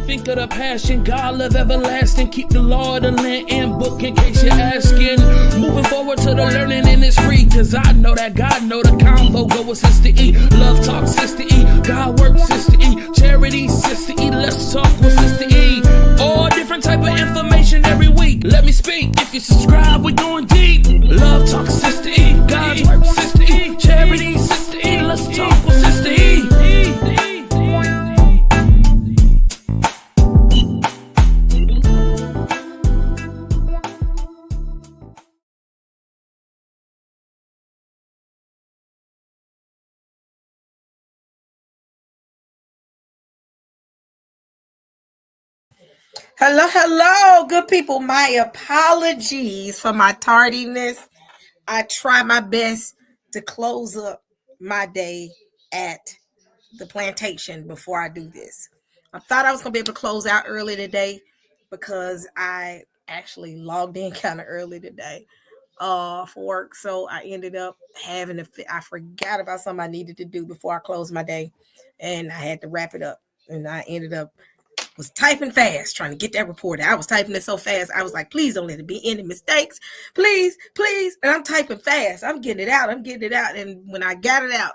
think of the passion, God love everlasting. Keep the law of the land and book in case you're asking. Moving forward to the learning and it's free, cause I know that God know the combo go with Sister E. Love talk Sister E, God work Sister E, charity Sister E, let's talk with Sister E. All different type of information every week. Let me speak. If you subscribe, we going deep. Love talk Sister E, God's work Sister E, charity Sister E, let's talk with Sister E. Hello, good people. My apologies for my tardiness. I try my best to close up my day at the plantation before I do this. I thought I was going to be able to close out early today because I actually logged in kind of early today for work. So I ended up I forgot about something I needed to do before I closed my day, and I had to wrap it up. And I ended up was typing fast, trying to get that report out. I was typing it so fast. I was like, please don't let it be any mistakes. Please. And I'm typing fast. I'm getting it out. And when I got it out,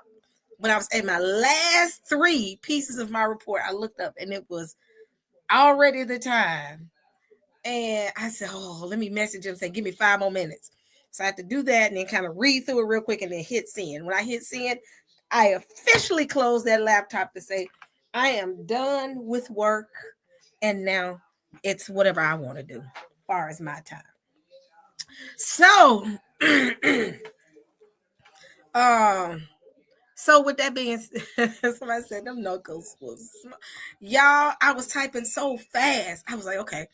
when I was at my last 3 pieces of my report, I looked up and it was already the time. And I said, let me message him and say, give me 5 more minutes. So I had to do that and then kind of read through it real quick and then hit send. When I hit send, I officially closed that laptop to say, I am done with work. And now it's whatever I want to do as far as my time. So, so with that being said, somebody said them knuckles was y'all. I was typing so fast. I was like, okay,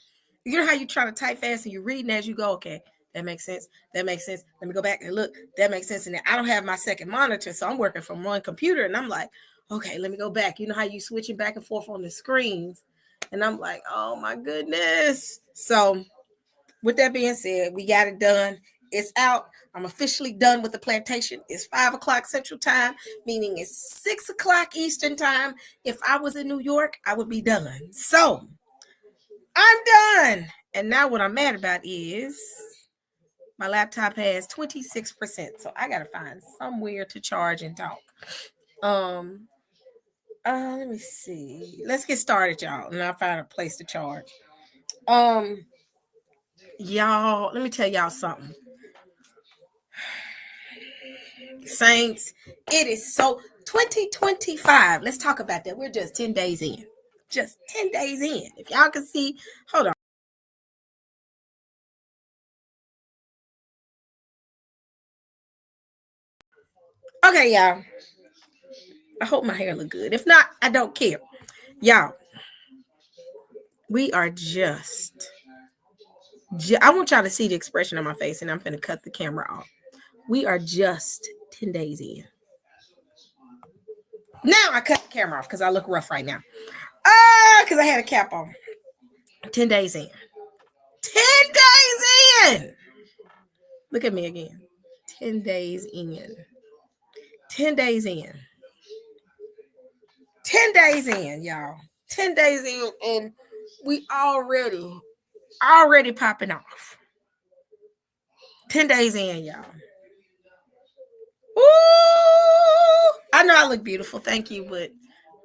you know how you try to type fast and you're reading as you go. Okay, that makes sense. Let me go back and look. That makes sense. And then I don't have my second monitor, so I'm working from one computer, and I'm like, okay, let me go back. You know how you switching back and forth on the screens. And I'm like, oh my goodness. So with that being said, we got it done. It's out. I'm officially done with the plantation. It's 5 o'clock Central Time, meaning it's 6 o'clock Eastern Time. If I was in New York, I would be done. So I'm done. And now what I'm mad about is my laptop has 26%. So I got to find somewhere to charge and talk. Let me see. Let's get started, y'all. And I'll find a place to charge. Y'all, let me tell y'all something. Saints, it is so 2025. Let's talk about that. We're just 10 days in. Just 10 days in. If y'all can see, hold on. Okay, y'all. I hope my hair look good. If not, I don't care. Y'all, we are I want y'all to see the expression on my face, and I'm going to cut the camera off. We are just 10 days in. Now I cut the camera off because I look rough right now. Because I had a cap on. 10 days in. 10 days in. Look at me again. 10 days in. 10 days in. 10 days in, y'all. 10 days in, and we already popping off. 10 days in, y'all. Ooh, I know I look beautiful. Thank you. But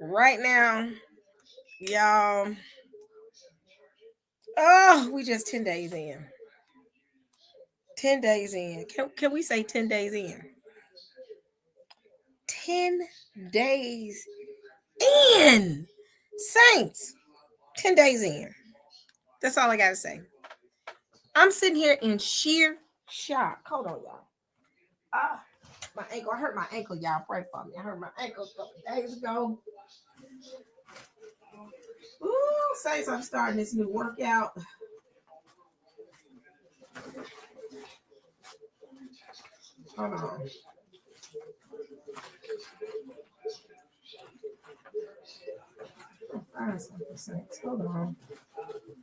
right now, y'all, we just 10 days in. 10 days in. Can we say 10 days in? 10 days in. Saints, 10 days in. That's all I got to say. I'm sitting here in sheer shock. Hold on, y'all. My ankle. I hurt my ankle, y'all. Pray for me. I hurt my ankle a couple days ago. Ooh, Saints, I'm starting this new workout. Hold on. Find something, Saints. Hold on.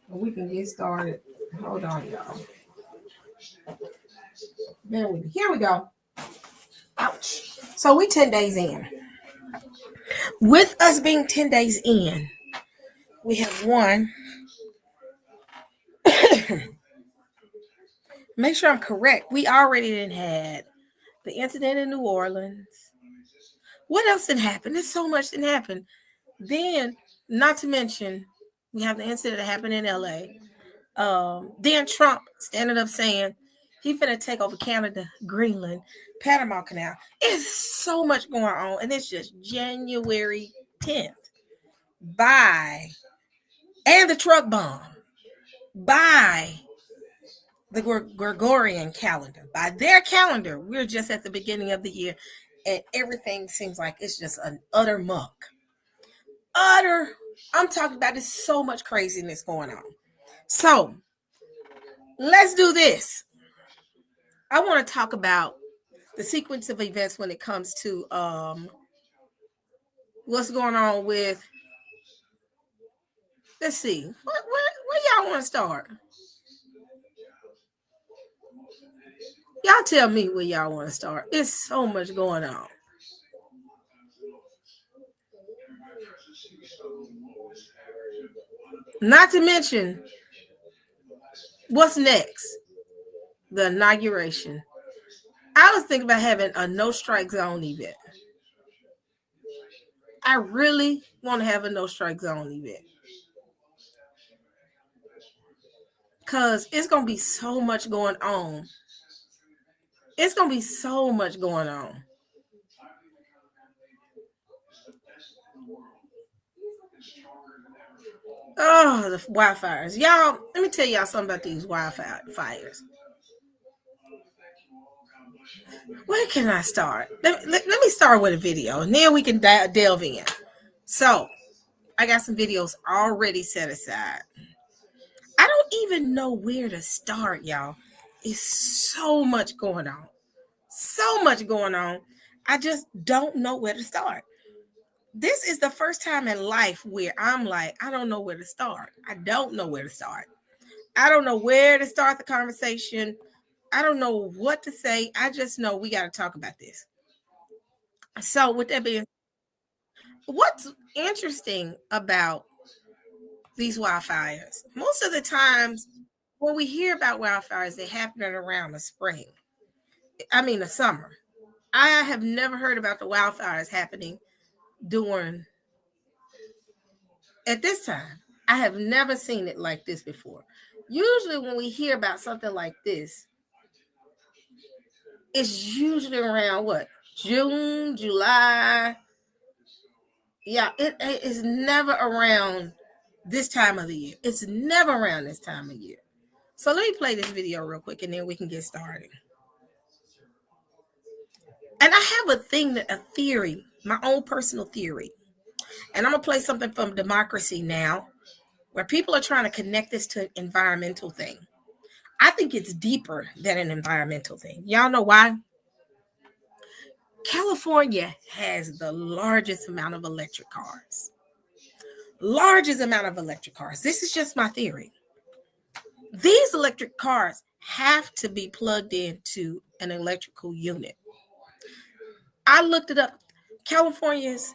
We can get started. Hold on, y'all. Here we go. Ouch. So we 10 days in. With us being 10 days in, We have one. Make sure I'm correct. We already didn't had the incident in New Orleans. What else did happen? There's so much that happened. Then, not to mention, we have the incident that happened in LA. Then Trump standing up saying he finna take over Canada, Greenland, Panama Canal. It's so much going on, and it's just January 10th. And the truck bomb by the Gregorian calendar. By their calendar, we're just at the beginning of the year, and everything seems like it's just an utter muck. I'm talking about, there's so much craziness going on. So let's do this. I want to talk about the sequence of events when it comes to what's going on with, let's see, where y'all want to start? Y'all tell me where y'all want to start. It's so much going on. Not to mention, what's next? The inauguration. I was thinking about having a no-strike zone event. I really want to have a no-strike zone event. Because it's going to be so much going on. It's going to be so much going on. Oh, the wildfires. Y'all, let me tell y'all something about these wildfires. Where can I start? Let me start with a video, and then we can delve in. So, I got some videos already set aside. I don't even know where to start, y'all. It's so much going on. So much going on. I just don't know where to start. This is the first time in life where I'm like, I don't know where to start. I don't know where to start. I don't know where to start the conversation. I don't know what to say. I just know we got to talk about this. So with that being, what's interesting about these wildfires? Most of the times when we hear about wildfires, they happen around the spring. The summer. I have never heard about the wildfires happening at this time. I have never seen it like this before. Usually when we hear about something like this, it's usually around what? June, July. Yeah, it is never around this time of the year. It's never around this time of year. So let me play this video real quick and then we can get started. And I have a theory, my own personal theory. And I'm going to play something from Democracy Now! Where people are trying to connect this to an environmental thing. I think it's deeper than an environmental thing. Y'all know why? California has the largest amount of electric cars. Largest amount of electric cars. This is just my theory. These electric cars have to be plugged into an electrical unit. I looked it up. California's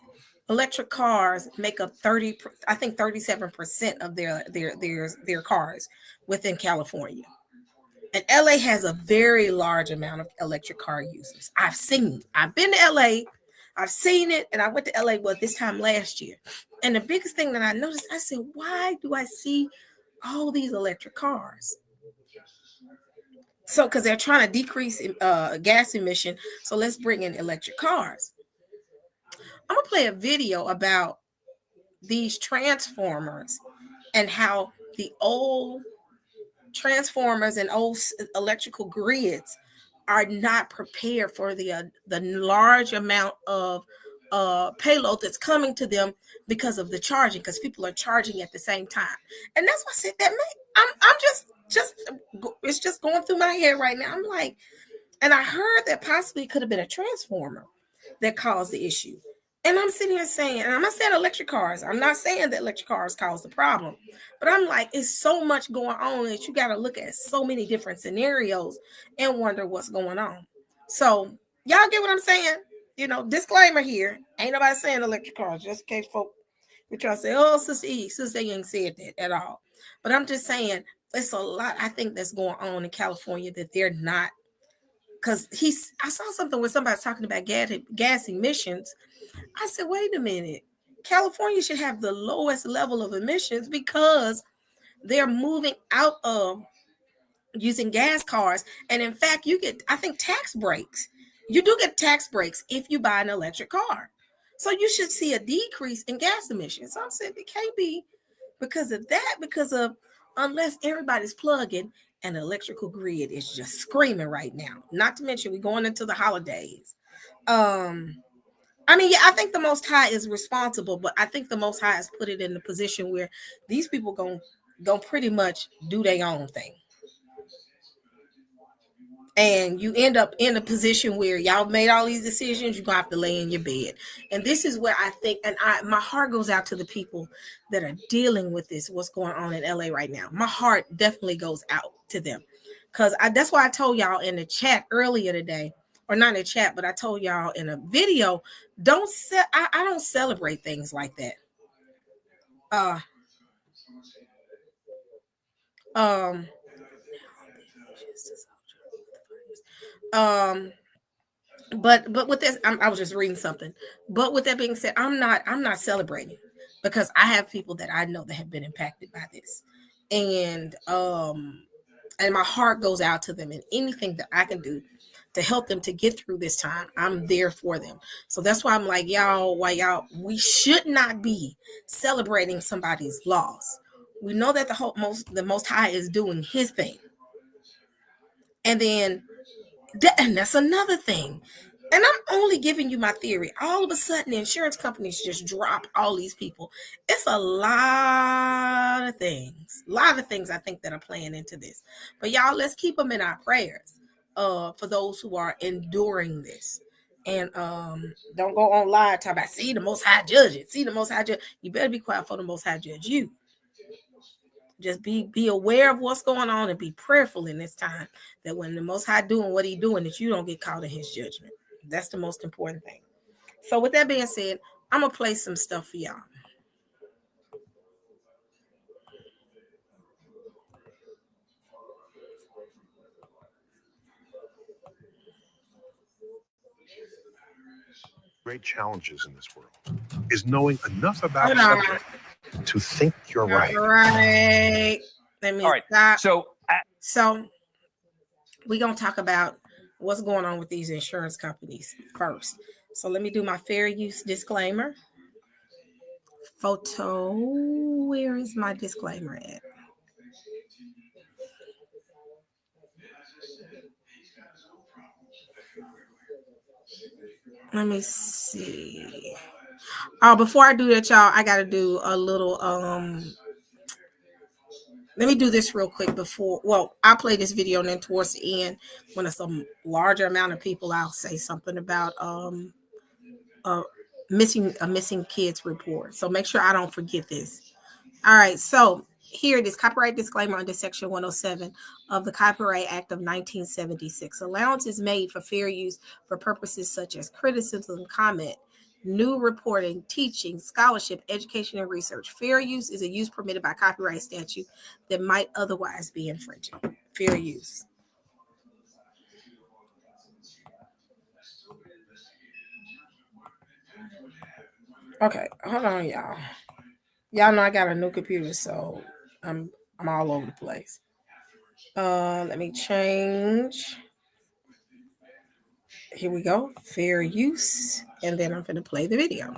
electric cars make up 37% of their cars within California. And LA has a very large amount of electric car users. I've been to LA, I've seen it, and I went to LA this time last year. And the biggest thing that I noticed, I said, why do I see all these electric cars? So, because they're trying to decrease gas emission, so let's bring in electric cars. I'm going to play a video about these transformers and how the old transformers and old electrical grids are not prepared for the large amount of payload that's coming to them because of the charging, because people are charging at the same time. And that's why I said that, man, I'm just it's just going through my head right now. I'm like, and I heard that possibly it could have been a transformer that caused the issue. And I'm sitting here saying, and I'm not saying electric cars. I'm not saying that electric cars cause the problem. But I'm like, it's so much going on that you got to look at so many different scenarios and wonder what's going on. So y'all get what I'm saying? Disclaimer here. Ain't nobody saying electric cars, just in case folks We're trying to say, oh, Sister E ain't said that at all. But I'm just saying, it's a lot, I think, that's going on in California that they're not. Because I saw something where somebody's talking about gas emissions. I said, wait a minute. California should have the lowest level of emissions because they're moving out of using gas cars. And in fact, you get, I think, tax breaks. You do get tax breaks if you buy an electric car. So you should see a decrease in gas emissions. So I'm saying it can't be because of that, because of unless everybody's plugging and the electrical grid is just screaming right now. Not to mention we're going into the holidays. I mean, yeah, I think the Most High is responsible, but I think the Most High has put it in the position where these people gonna pretty much do their own thing. And you end up in a position where y'all made all these decisions, you're gonna have to lay in your bed. And this is where I think, and my heart goes out to the people that are dealing with this, what's going on in LA right now. My heart definitely goes out to them. Because that's why I told y'all in the chat earlier today, or not in the chat, but I told y'all in a video, I don't celebrate things like that. But with this, I was just reading something. But with that being said, I'm not celebrating because I have people that I know that have been impacted by this, and my heart goes out to them, and anything that I can do to help them to get through this time, I'm there for them. So that's why I'm like, we should not be celebrating somebody's loss. We know that the Most High is doing His thing, and then. And that's another thing. And I'm only giving you my theory. All of a sudden, the insurance companies just drop all these people. It's a lot of things. I think that are playing into this. But y'all, let's keep them in our prayers for those who are enduring this. And don't go online talking about, see the Most High judge it. See the Most High judge. You better be quiet for the Most High judge you. Just be aware of what's going on and be prayerful in this time that when the Most High doing what He's doing, that you don't get caught in His judgment. That's the most important thing. So with that being said, I'm going to play some stuff for y'all. Great challenges in this world is knowing enough about a subject to think you're right. All right. Let me stop. So we're going to talk about what's going on with these insurance companies first. So let me do my fair use disclaimer. Where is my disclaimer at? Let me see. Before I do that, y'all, I got to do a little, let me do this real quick I'll play this video and then towards the end, when it's a larger amount of people, I'll say something about a missing kids report. So make sure I don't forget this. All right. So here it is. Copyright disclaimer under Section 107 of the Copyright Act of 1976. Allowance is made for fair use for purposes such as criticism, comment, new reporting, teaching, scholarship, education, and research. Fair use is a use permitted by copyright statute that might otherwise be infringing. Fair use. Okay, hold on, y'all. Y'all know I got a new computer, so I'm all over the place. Let me change. Here we go. Fair use. And then I'm going to play the video.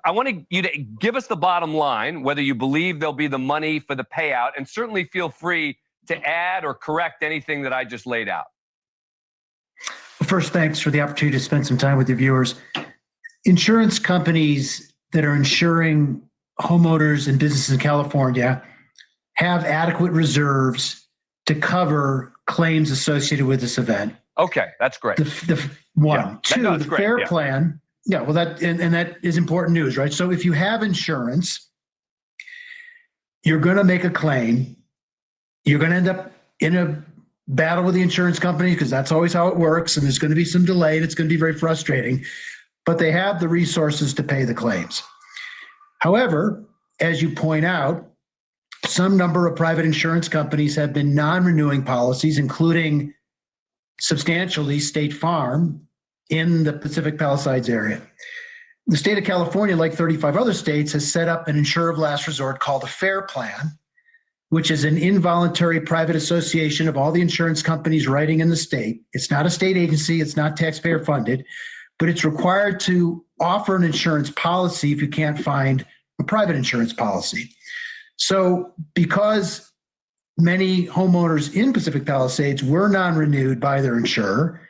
I want you to give us the bottom line, whether you believe there'll be the money for the payout, and certainly feel free to add or correct anything that I just laid out. First, thanks for the opportunity to spend some time with your viewers. Insurance companies that are insuring homeowners and businesses in California have adequate reserves to cover claims associated with this event. Okay, that's great. The one. Yeah, two, the FAIR plan. Yeah, well, that is important news, right? So if you have insurance, you're going to make a claim. You're going to end up in a battle with the insurance companies because that's always how it works. And there's going to be some delay and it's going to be very frustrating, but they have the resources to pay the claims. However, as you point out, some number of private insurance companies have been non-renewing policies, including substantially State Farm in the Pacific Palisades area. The state of California, like 35 other states, has set up an insurer of last resort called a FAIR Plan, which is an involuntary private association of all the insurance companies writing in the state. It's not a state agency, it's not taxpayer funded, but it's required to offer an insurance policy if you can't find a private insurance policy. So because many homeowners in Pacific Palisades were non-renewed by their insurer,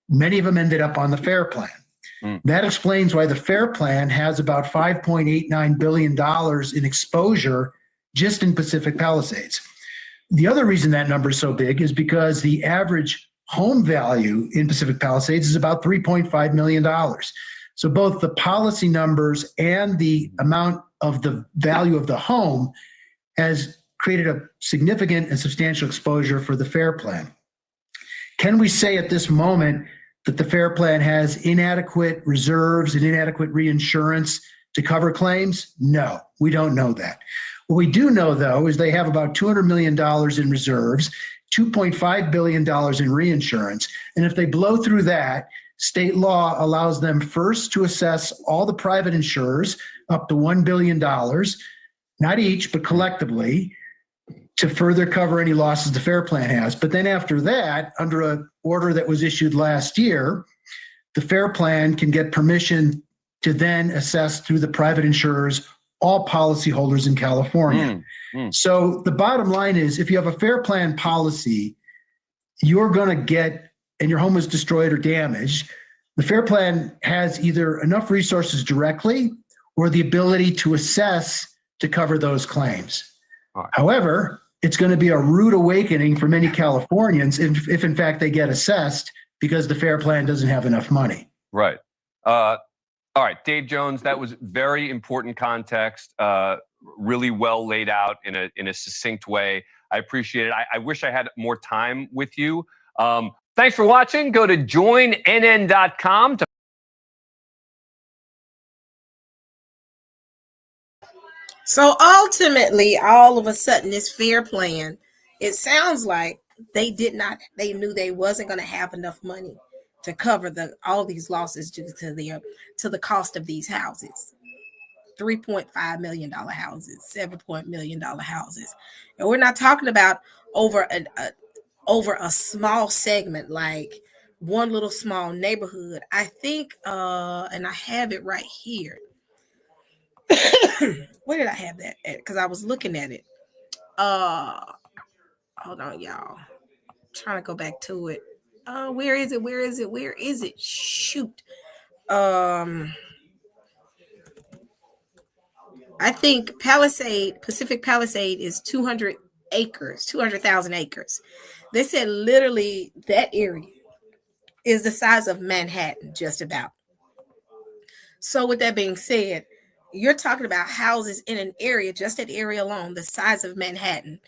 many of them ended up on the FAIR Plan. That explains why the FAIR Plan has about $5.89 billion in exposure just in Pacific Palisades. The other reason that number is so big is because the average home value in Pacific Palisades is about $3.5 million. So both the policy numbers and the amount of the value of the home has created a significant and substantial exposure for the FAIR Plan. Can we say at this moment that the FAIR Plan has inadequate reserves and inadequate reinsurance to cover claims? No, we don't know that. What we do know, though, is they have about $200 million in reserves, $2.5 billion in reinsurance. And if they blow through that, state law allows them first to assess all the private insurers up to $1 billion, not each, but collectively, to further cover any losses the FAIR Plan has. But then after that, under an order that was issued last year, the FAIR Plan can get permission to then assess through the private insurers all policyholders in California. So the bottom line is, if you have a FAIR Plan policy, you're going to get, and your home is destroyed or damaged, the FAIR Plan has either enough resources directly or the ability to assess to cover those claims. All right. However, it's going to be a rude awakening for many Californians if in fact they get assessed because the FAIR Plan doesn't have enough money. Right. All right, Dave Jones, that was very important context, really well laid out in a succinct way. I appreciate it. I wish I had more time with you. Thanks for watching. Go to joinnn.com to So ultimately, all of a sudden, this FAIR Plan, it sounds like they knew they wasn't going to have enough money to cover all these losses due to the cost of these houses. $3.5 million houses, $7 million houses. And we're not talking about over a small segment, like one little small neighborhood. I think, and I have it right here. Where did I have that at? Because I was looking at it. Hold on, y'all. I'm trying to go back to it. Where is it? Shoot. I think Pacific Palisade is 200,000 acres. They said literally that area is the size of Manhattan, just about. So with that being said, you're talking about houses in an area, just that area alone, the size of Manhattan,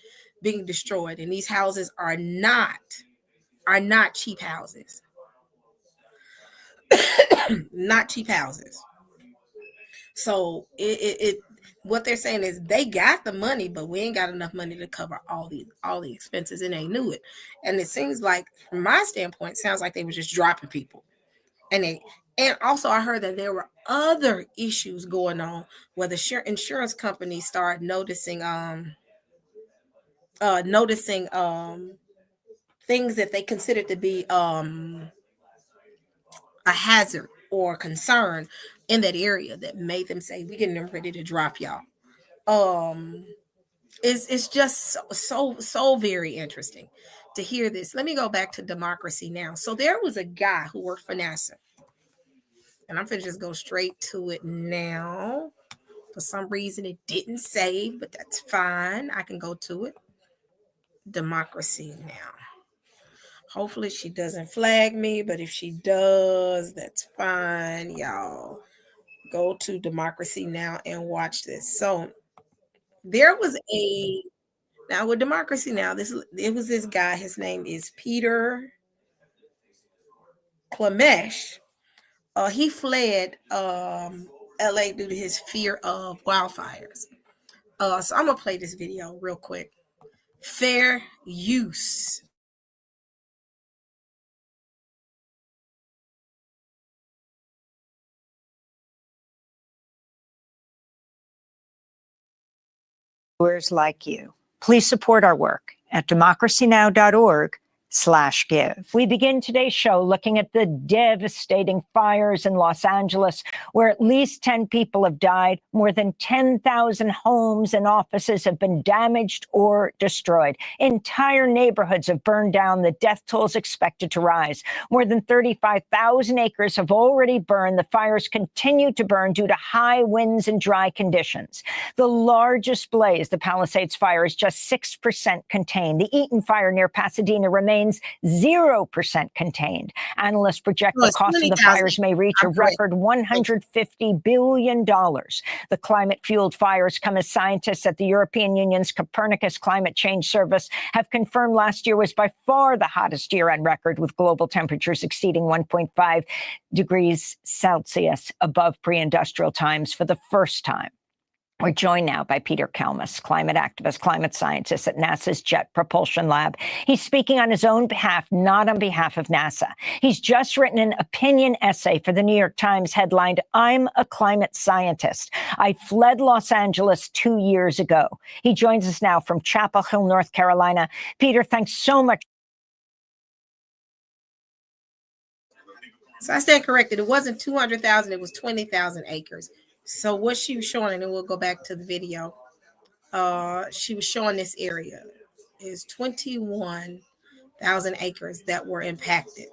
being destroyed. And these houses are not cheap houses. Not cheap houses. So what they're saying is they got the money, but we ain't got enough money to cover all the expenses, and they knew it. And it seems like, from my standpoint, sounds like they were just dropping people. And also I heard that there were other issues going on where the insurance companies started noticing things that they considered to be a hazard or concern in that area that made them say, we're getting ready to drop y'all. It's just so very interesting to hear this. Let me go back to democracy now. So there was a guy who worked for NASA, and I'm gonna just go straight to it now. For some reason it didn't save, but that's fine. I can go to it. Democracy now. Hopefully she doesn't flag me, but if she does, that's fine, y'all. Go to Democracy Now and watch this. So there was Now with Democracy Now, it was this guy. His name is Peter Klamesh. He fled LA due to his fear of wildfires. So I'm gonna play this video real quick. Fair use. Viewers like you. Please support our work at democracynow.org/give. We begin today's show looking at the devastating fires in Los Angeles, where at least 10 people have died. More than 10,000 homes and offices have been damaged or destroyed. Entire neighborhoods have burned down. The death toll is expected to rise. More than 35,000 acres have already burned. The fires continue to burn due to high winds and dry conditions. The largest blaze, the Palisades fire, is just 6% contained. The Eaton fire near Pasadena remains 0% contained. Analysts project the cost of the fires may reach a record $150 billion. The climate-fueled fires come as scientists at the European Union's Copernicus Climate Change Service have confirmed last year was by far the hottest year on record, with global temperatures exceeding 1.5 degrees Celsius above pre-industrial times for the first time. We're joined now by Peter Kalmus, climate activist, climate scientist at NASA's Jet Propulsion Lab. He's speaking on his own behalf, not on behalf of NASA. He's just written an opinion essay for the New York Times headlined, "I'm a Climate Scientist. I fled Los Angeles 2 years ago." He joins us now from Chapel Hill, North Carolina. Peter, thanks so much. So I stand corrected. It wasn't 200,000, it was 20,000 acres. So what she was showing, and then we'll go back to the video. She was showing this area is 21,000 acres that were impacted.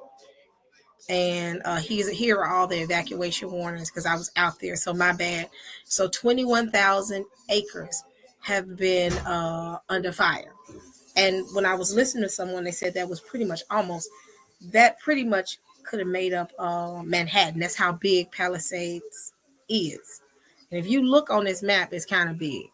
And here are all the evacuation warnings because I was out there, so my bad. So 21,000 acres have been under fire. And when I was listening to someone, they said that pretty much could have made up Manhattan. That's how big Palisades is. And if you look on this map, it's kind of big.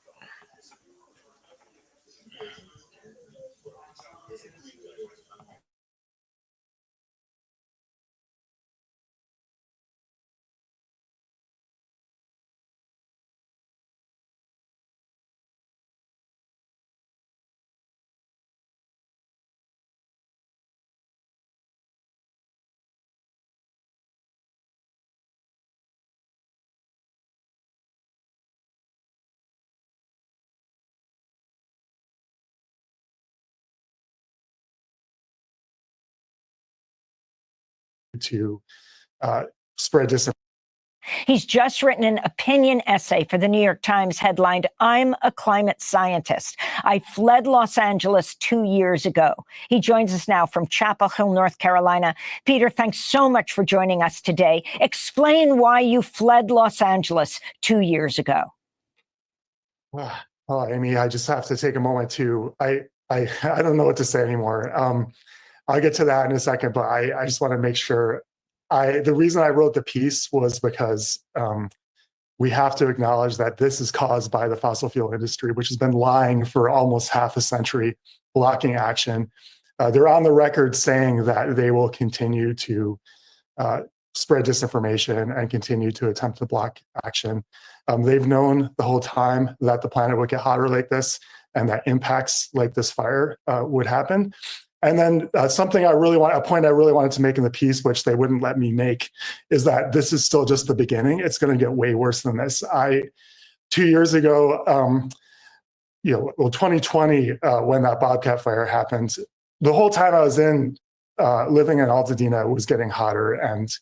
To spread disinformation. He's just written an opinion essay for the New York Times headlined, "I'm a Climate Scientist. I fled Los Angeles 2 years ago." He joins us now from Chapel Hill, North Carolina. Peter, thanks so much for joining us today. Explain why you fled Los Angeles 2 years ago. Oh, Amy, I just have to take a moment to, I don't know what to say anymore. I'll get to that in a second, but I just want to make sure the reason I wrote the piece was because we have to acknowledge that this is caused by the fossil fuel industry, which has been lying for almost half a century, blocking action. They're on the record saying that they will continue to spread disinformation and continue to attempt to block action. They've known the whole time that the planet would get hotter like this and that impacts like this fire would happen. And then a point I really wanted to make in the piece, which they wouldn't let me make, is that this is still just the beginning. It's going to get way worse than this. 2 years ago, 2020, when that Bobcat fire happened, the whole time I was living in Altadena, it was getting hotter and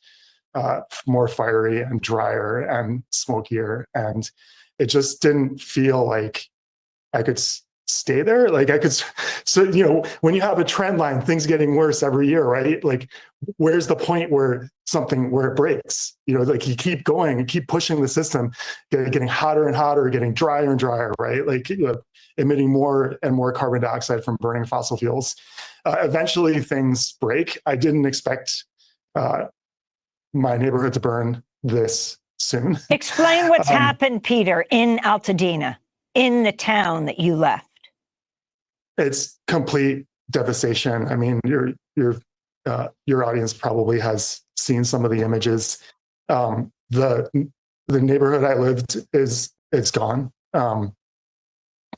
more fiery and drier and smokier. And it just didn't feel like I could stay there. Like I could, so, when you have a trend line, things getting worse every year, right? Like, where's the point where it breaks? Like you keep going and keep pushing the system, getting hotter and hotter, getting drier and drier, right? Like emitting more and more carbon dioxide from burning fossil fuels. Eventually things break. I didn't expect my neighborhood to burn this soon. Explain what's happened, Peter, in Altadena, in the town that you left. it's complete devastation. I mean, your audience probably has seen some of the images. The neighborhood I lived it's gone.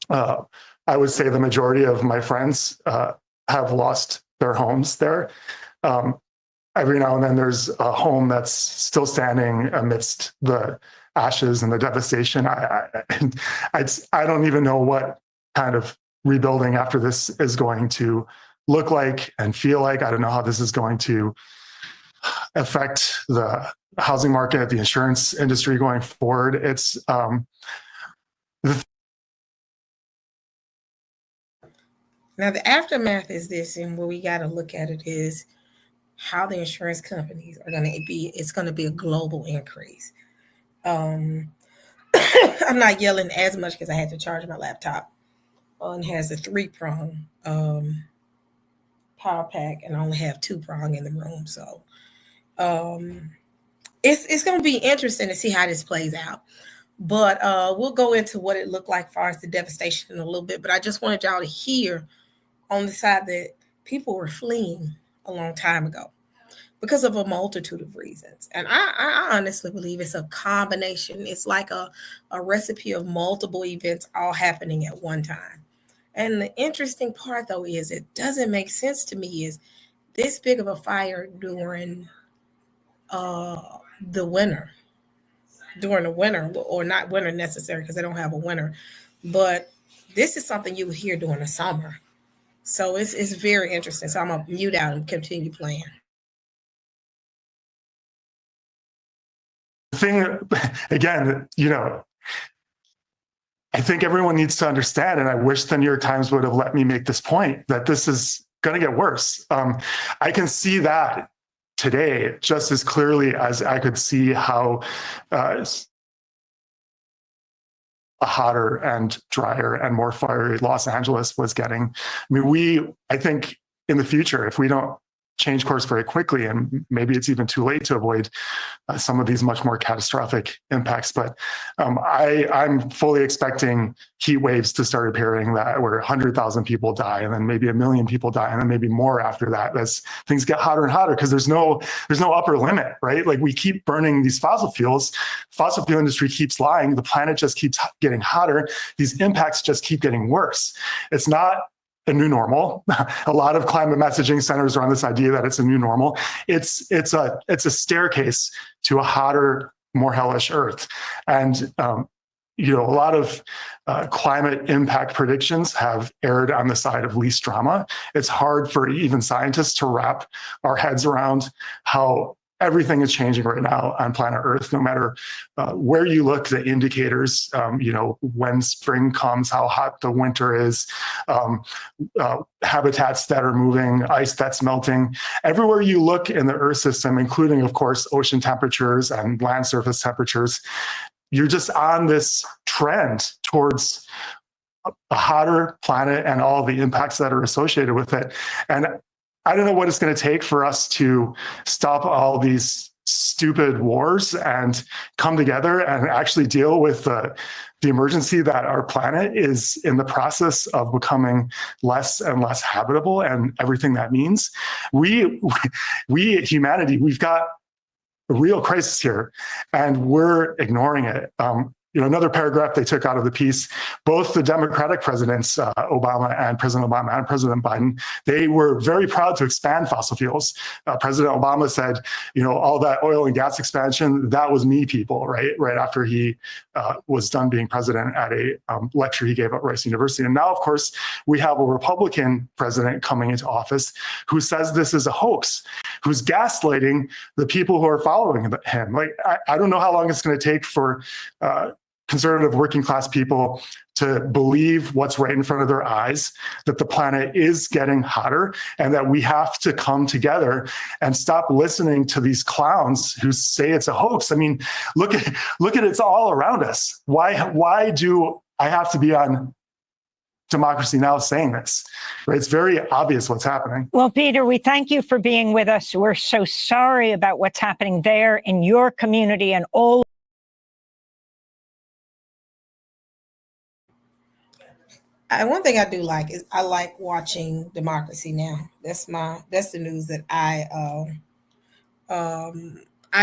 I would say the majority of my friends have lost their homes there. Every now and then there's a home that's still standing amidst the ashes and the devastation. I don't even know what kind of rebuilding after this is going to look like and feel like. I don't know how this is going to affect the housing market, the insurance industry going forward. It's now the aftermath is this, and where we got to look at it is how the insurance companies are going to be. It's going to be a global increase. I'm not yelling as much because I had to charge my laptop. And has a 3-prong power pack, and I only have 2-prong in the room. So it's going to be interesting to see how this plays out. But we'll go into what it looked like as far as the devastation in a little bit. But I just wanted y'all to hear on the side that people were fleeing a long time ago because of a multitude of reasons. And I honestly believe it's a combination. It's like a recipe of multiple events all happening at one time. And the interesting part, though, is it doesn't make sense to me is this big of a fire during the winter, or not winter necessarily because they don't have a winter, but this is something you hear during the summer. So it's very interesting. So I'm going to mute out and continue playing. The thing, again, I think everyone needs to understand, and I wish the New York Times would have let me make this point, that this is going to get worse. I can see that today just as clearly as I could see how a hotter and drier and more fiery Los Angeles was getting. I mean, I think in the future, if we don't change course very quickly, and maybe it's even too late to avoid some of these much more catastrophic impacts. But I'm fully expecting heat waves to start appearing where 100,000 people die, and then maybe 1 million people die, and then maybe more after that as things get hotter and hotter, because there's no upper limit, right? Like, we keep burning these fossil fuels. Fossil fuel industry keeps lying. The planet just keeps getting hotter. These impacts just keep getting worse. It's not a new normal. A lot of climate messaging centers around this idea that it's a new normal. It's a staircase to a hotter, more hellish Earth. And a lot of climate impact predictions have erred on the side of least drama. It's hard for even scientists to wrap our heads around how everything is changing right now on planet Earth. No matter where you look, the indicators, when spring comes, how hot the winter is, habitats that are moving, ice that's melting. Everywhere you look in the Earth system, including, of course, ocean temperatures and land surface temperatures, you're just on this trend towards a hotter planet and all the impacts that are associated with it. And I don't know what it's going to take for us to stop all these stupid wars and come together and actually deal with the emergency that our planet is in the process of becoming less and less habitable, and everything that means. We humanity, we've got a real crisis here, and we're ignoring it. Another paragraph they took out of the piece, both the Democratic presidents, Obama and President Biden, they were very proud to expand fossil fuels. President Obama said, all that oil and gas expansion, that was me, people, right after he was done being president at a lecture he gave at Rice University. And now, of course, we have a Republican president coming into office who says this is a hoax, who's gaslighting the people who are following him. Like, I don't know how long it's going to take for conservative working class people to believe what's right in front of their eyes, that the planet is getting hotter, and that we have to come together and stop listening to these clowns who say it's a hoax. I mean, look at it's all around us. Why do I have to be on Democracy Now! Saying this? Right? It's very obvious what's happening. Well, Peter, we thank you for being with us. We're so sorry about what's happening there in your community and all. One thing I do like is I like watching Democracy Now. That's the news that I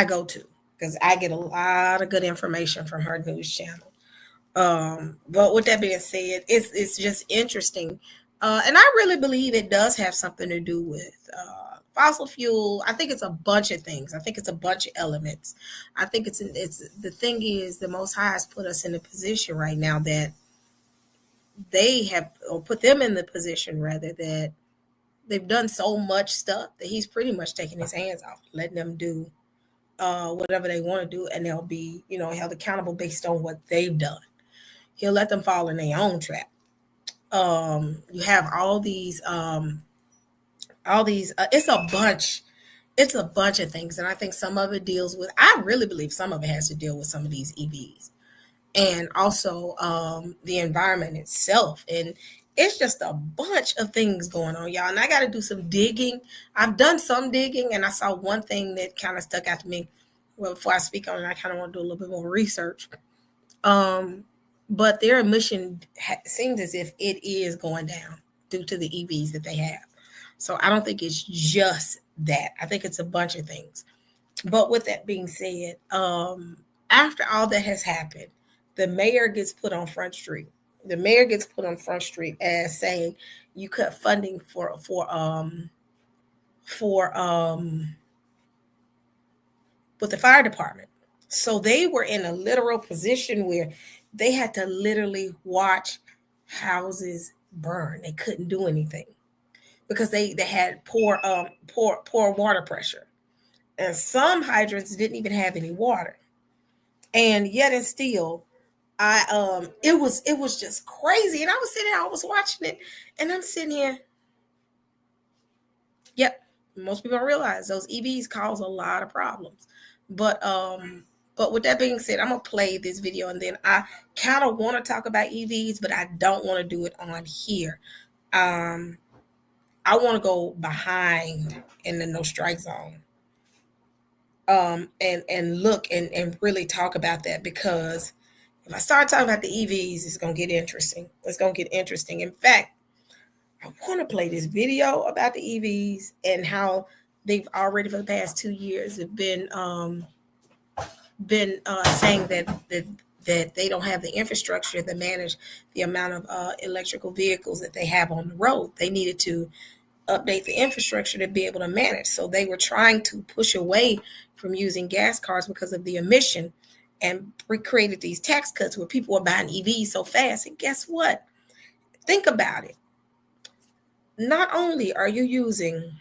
go to because I get a lot of good information from her news channel. But with that being said, it's just interesting, and I really believe it does have something to do with fossil fuel. I think it's a bunch of things. I think it's a bunch of elements. I think it's the thing is the Most High has put us in a position right now that they have, or put them in the position rather, that they've done so much stuff that he's pretty much taking his hands off, letting them do whatever they want to do, and they'll be, held accountable based on what they've done. He'll let them fall in their own trap. You have all these, it's a bunch of things. And I think some of it deals with, I really believe some of it has to deal with some of these EVs and also the environment itself. And it's just a bunch of things going on, y'all. And I got to do some digging. I've done some digging, and I saw one thing that kind of stuck out to me. Well, before I speak on it, I kind of want to do a little bit more research. But their emission seems as if it is going down due to the EVs that they have. So I don't think it's just that. I think it's a bunch of things. But with that being said, after all that has happened, the mayor gets put on Front Street. The mayor gets put on Front Street as saying you cut funding for with the fire department. So they were in a literal position where they had to literally watch houses burn. They couldn't do anything because they had poor water pressure, and some hydrants didn't even have any water. And yet and still, it was just crazy. And I was sitting there, I was watching it, and I'm sitting here. Yep, most people don't realize those EVs cause a lot of problems. But with that being said, I'm going to play this video, and then I kind of want to talk about EVs, but I don't want to do it on here. I want to go behind in the no strike zone and look and really talk about that, because if I start talking about the EVs, it's going to get interesting. It's going to get interesting. In fact, I want to play this video about the EVs and how they've already for the past 2 years have been saying that they don't have the infrastructure to manage the amount of electrical vehicles that they have on the road. They needed to update the infrastructure to be able to manage. So they were trying to push away from using gas cars because of the emission, and created these tax cuts where people were buying EVs so fast. And guess what? Think about it. Not only are you using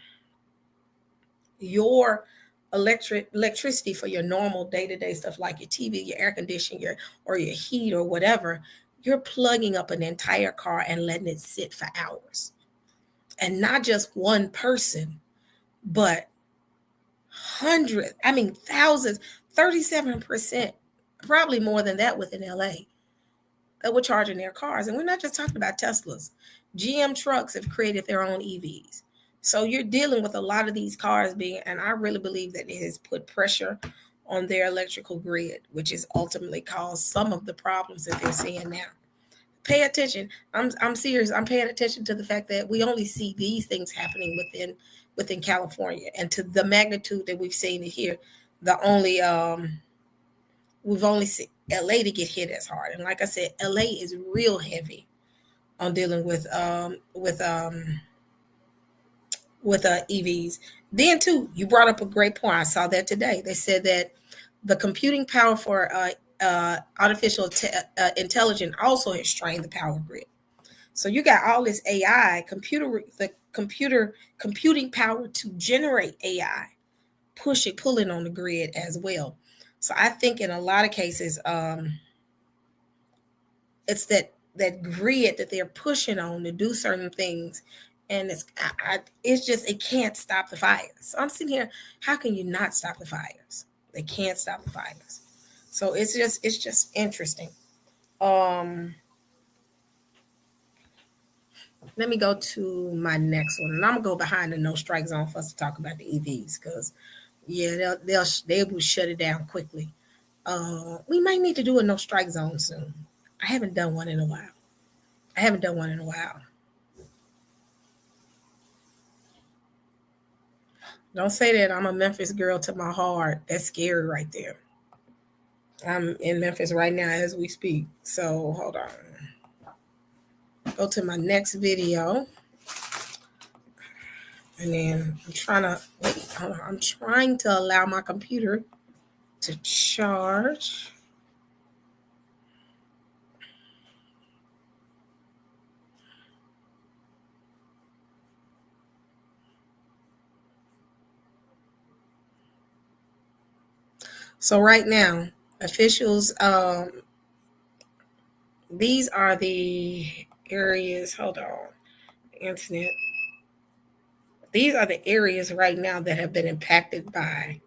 your electricity for your normal day-to-day stuff like your TV, your air conditioning, or your heat or whatever, you're plugging up an entire car and letting it sit for hours. And not just one person, but hundreds, thousands, 37%, probably more than that within LA, that were charging their cars. And we're not just talking about Teslas. GM trucks have created their own EVs. So you're dealing with a lot of these cars and I really believe that it has put pressure on their electrical grid, which has ultimately caused some of the problems that they're seeing now. Pay attention. I'm serious. I'm paying attention to the fact that we only see these things happening within California, and to the magnitude that we've seen it here. We've only seen LA to get hit as hard. And like I said, LA is real heavy on dealing with EVs. Then too, you brought up a great point. I saw that today. They said that the computing power for artificial intelligence also has strained the power grid. So you got all this AI, computing power to generate AI, pulling on the grid as well. So I think in a lot of cases, it's that grid that they're pushing on to do certain things. And it can't stop the fires. So I'm sitting here, how can you not stop the fires? They can't stop the fires. So it's just interesting. Let me go to my next one, and I'm gonna go behind the no strike zone for us to talk about the EVs, because they will shut it down quickly. We might need to do a no strike zone soon. I haven't done one in a while. I haven't done one in a while. Don't say that I'm a Memphis girl to my heart. That's scary right there. I'm in Memphis right now as we speak. So hold on. Go to my next video. And then I'm trying to wait. Hold on. I'm trying to allow my computer to charge. So right now, officials, these are the areas. Hold on, internet. These are the areas right now that have been impacted by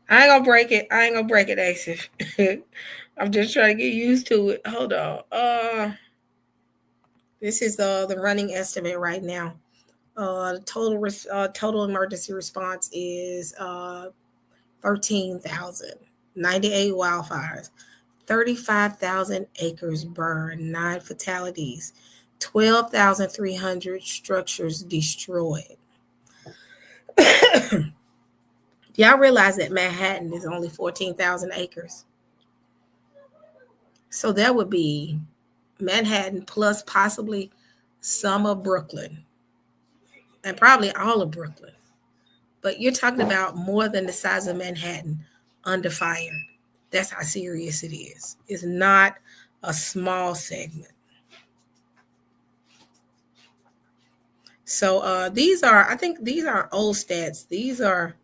I ain't gonna break it. I ain't gonna break it, Asif. I'm just trying to get used to it. Hold on. This is the running estimate right now. The total emergency response is 13,000. 98 wildfires, 35,000 acres burned, 9 fatalities, 12,300 structures destroyed. Y'all realize that Manhattan is only 14,000 acres. So that would be Manhattan plus possibly some of Brooklyn and probably all of Brooklyn. But you're talking about more than the size of Manhattan under fire. That's how serious it is. It's not a small segment. So I think these are old stats. These are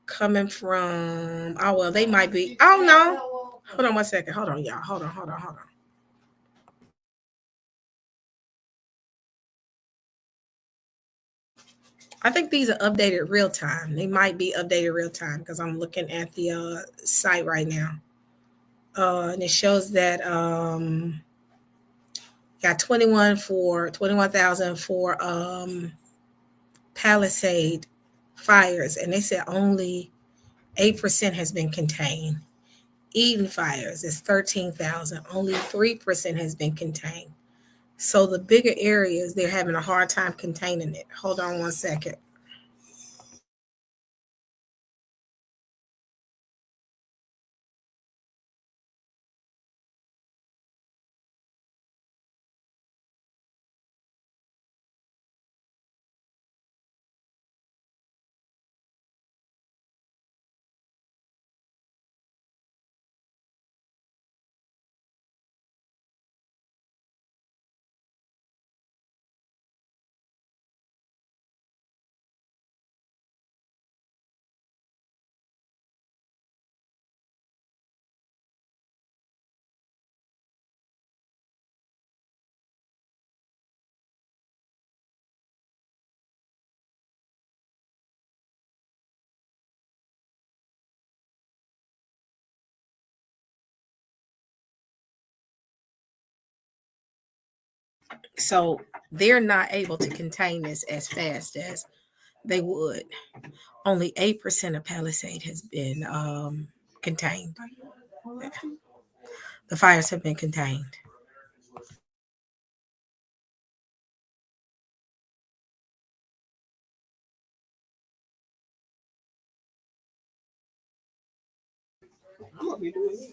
coming from, they might be. Oh, no. Hold on 1 second. Hold on, y'all. Hold on. I think these are updated real time. They might be updated real time because I'm looking at the site right now. And it shows that got 21,000 for Palisade fires, and they said only 8% has been contained. Eden fires is 13,000. Only 3% has been contained. So the bigger areas, they're having a hard time containing it. Hold on 1 second. So they're not able to contain this as fast as they would. Only 8% of Palisade has been contained. The fires have been contained.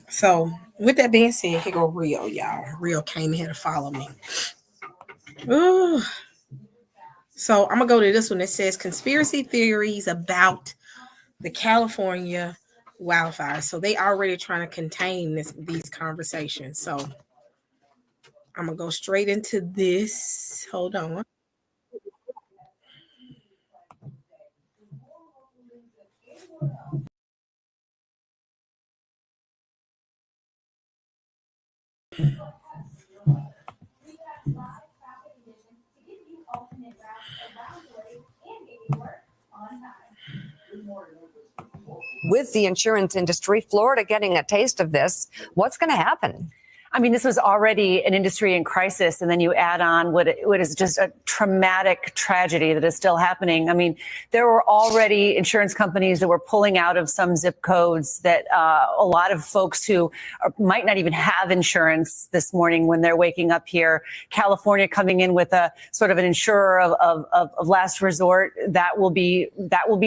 So with that being said, here go Rio, y'all. Rio came here to follow me. Ooh. So I'm gonna go to this one that says conspiracy theories about the California wildfires. So they already trying to contain these conversations. So I'm gonna go straight into this. Hold on. With the insurance industry, Florida getting a taste of this, what's going to happen? I mean, this was already an industry in crisis, and then you add on what is just a traumatic tragedy that is still happening. I mean, there were already insurance companies that were pulling out of some zip codes that a lot of folks who might not even have insurance this morning when they're waking up here. California coming in with a sort of an insurer of last resort that will be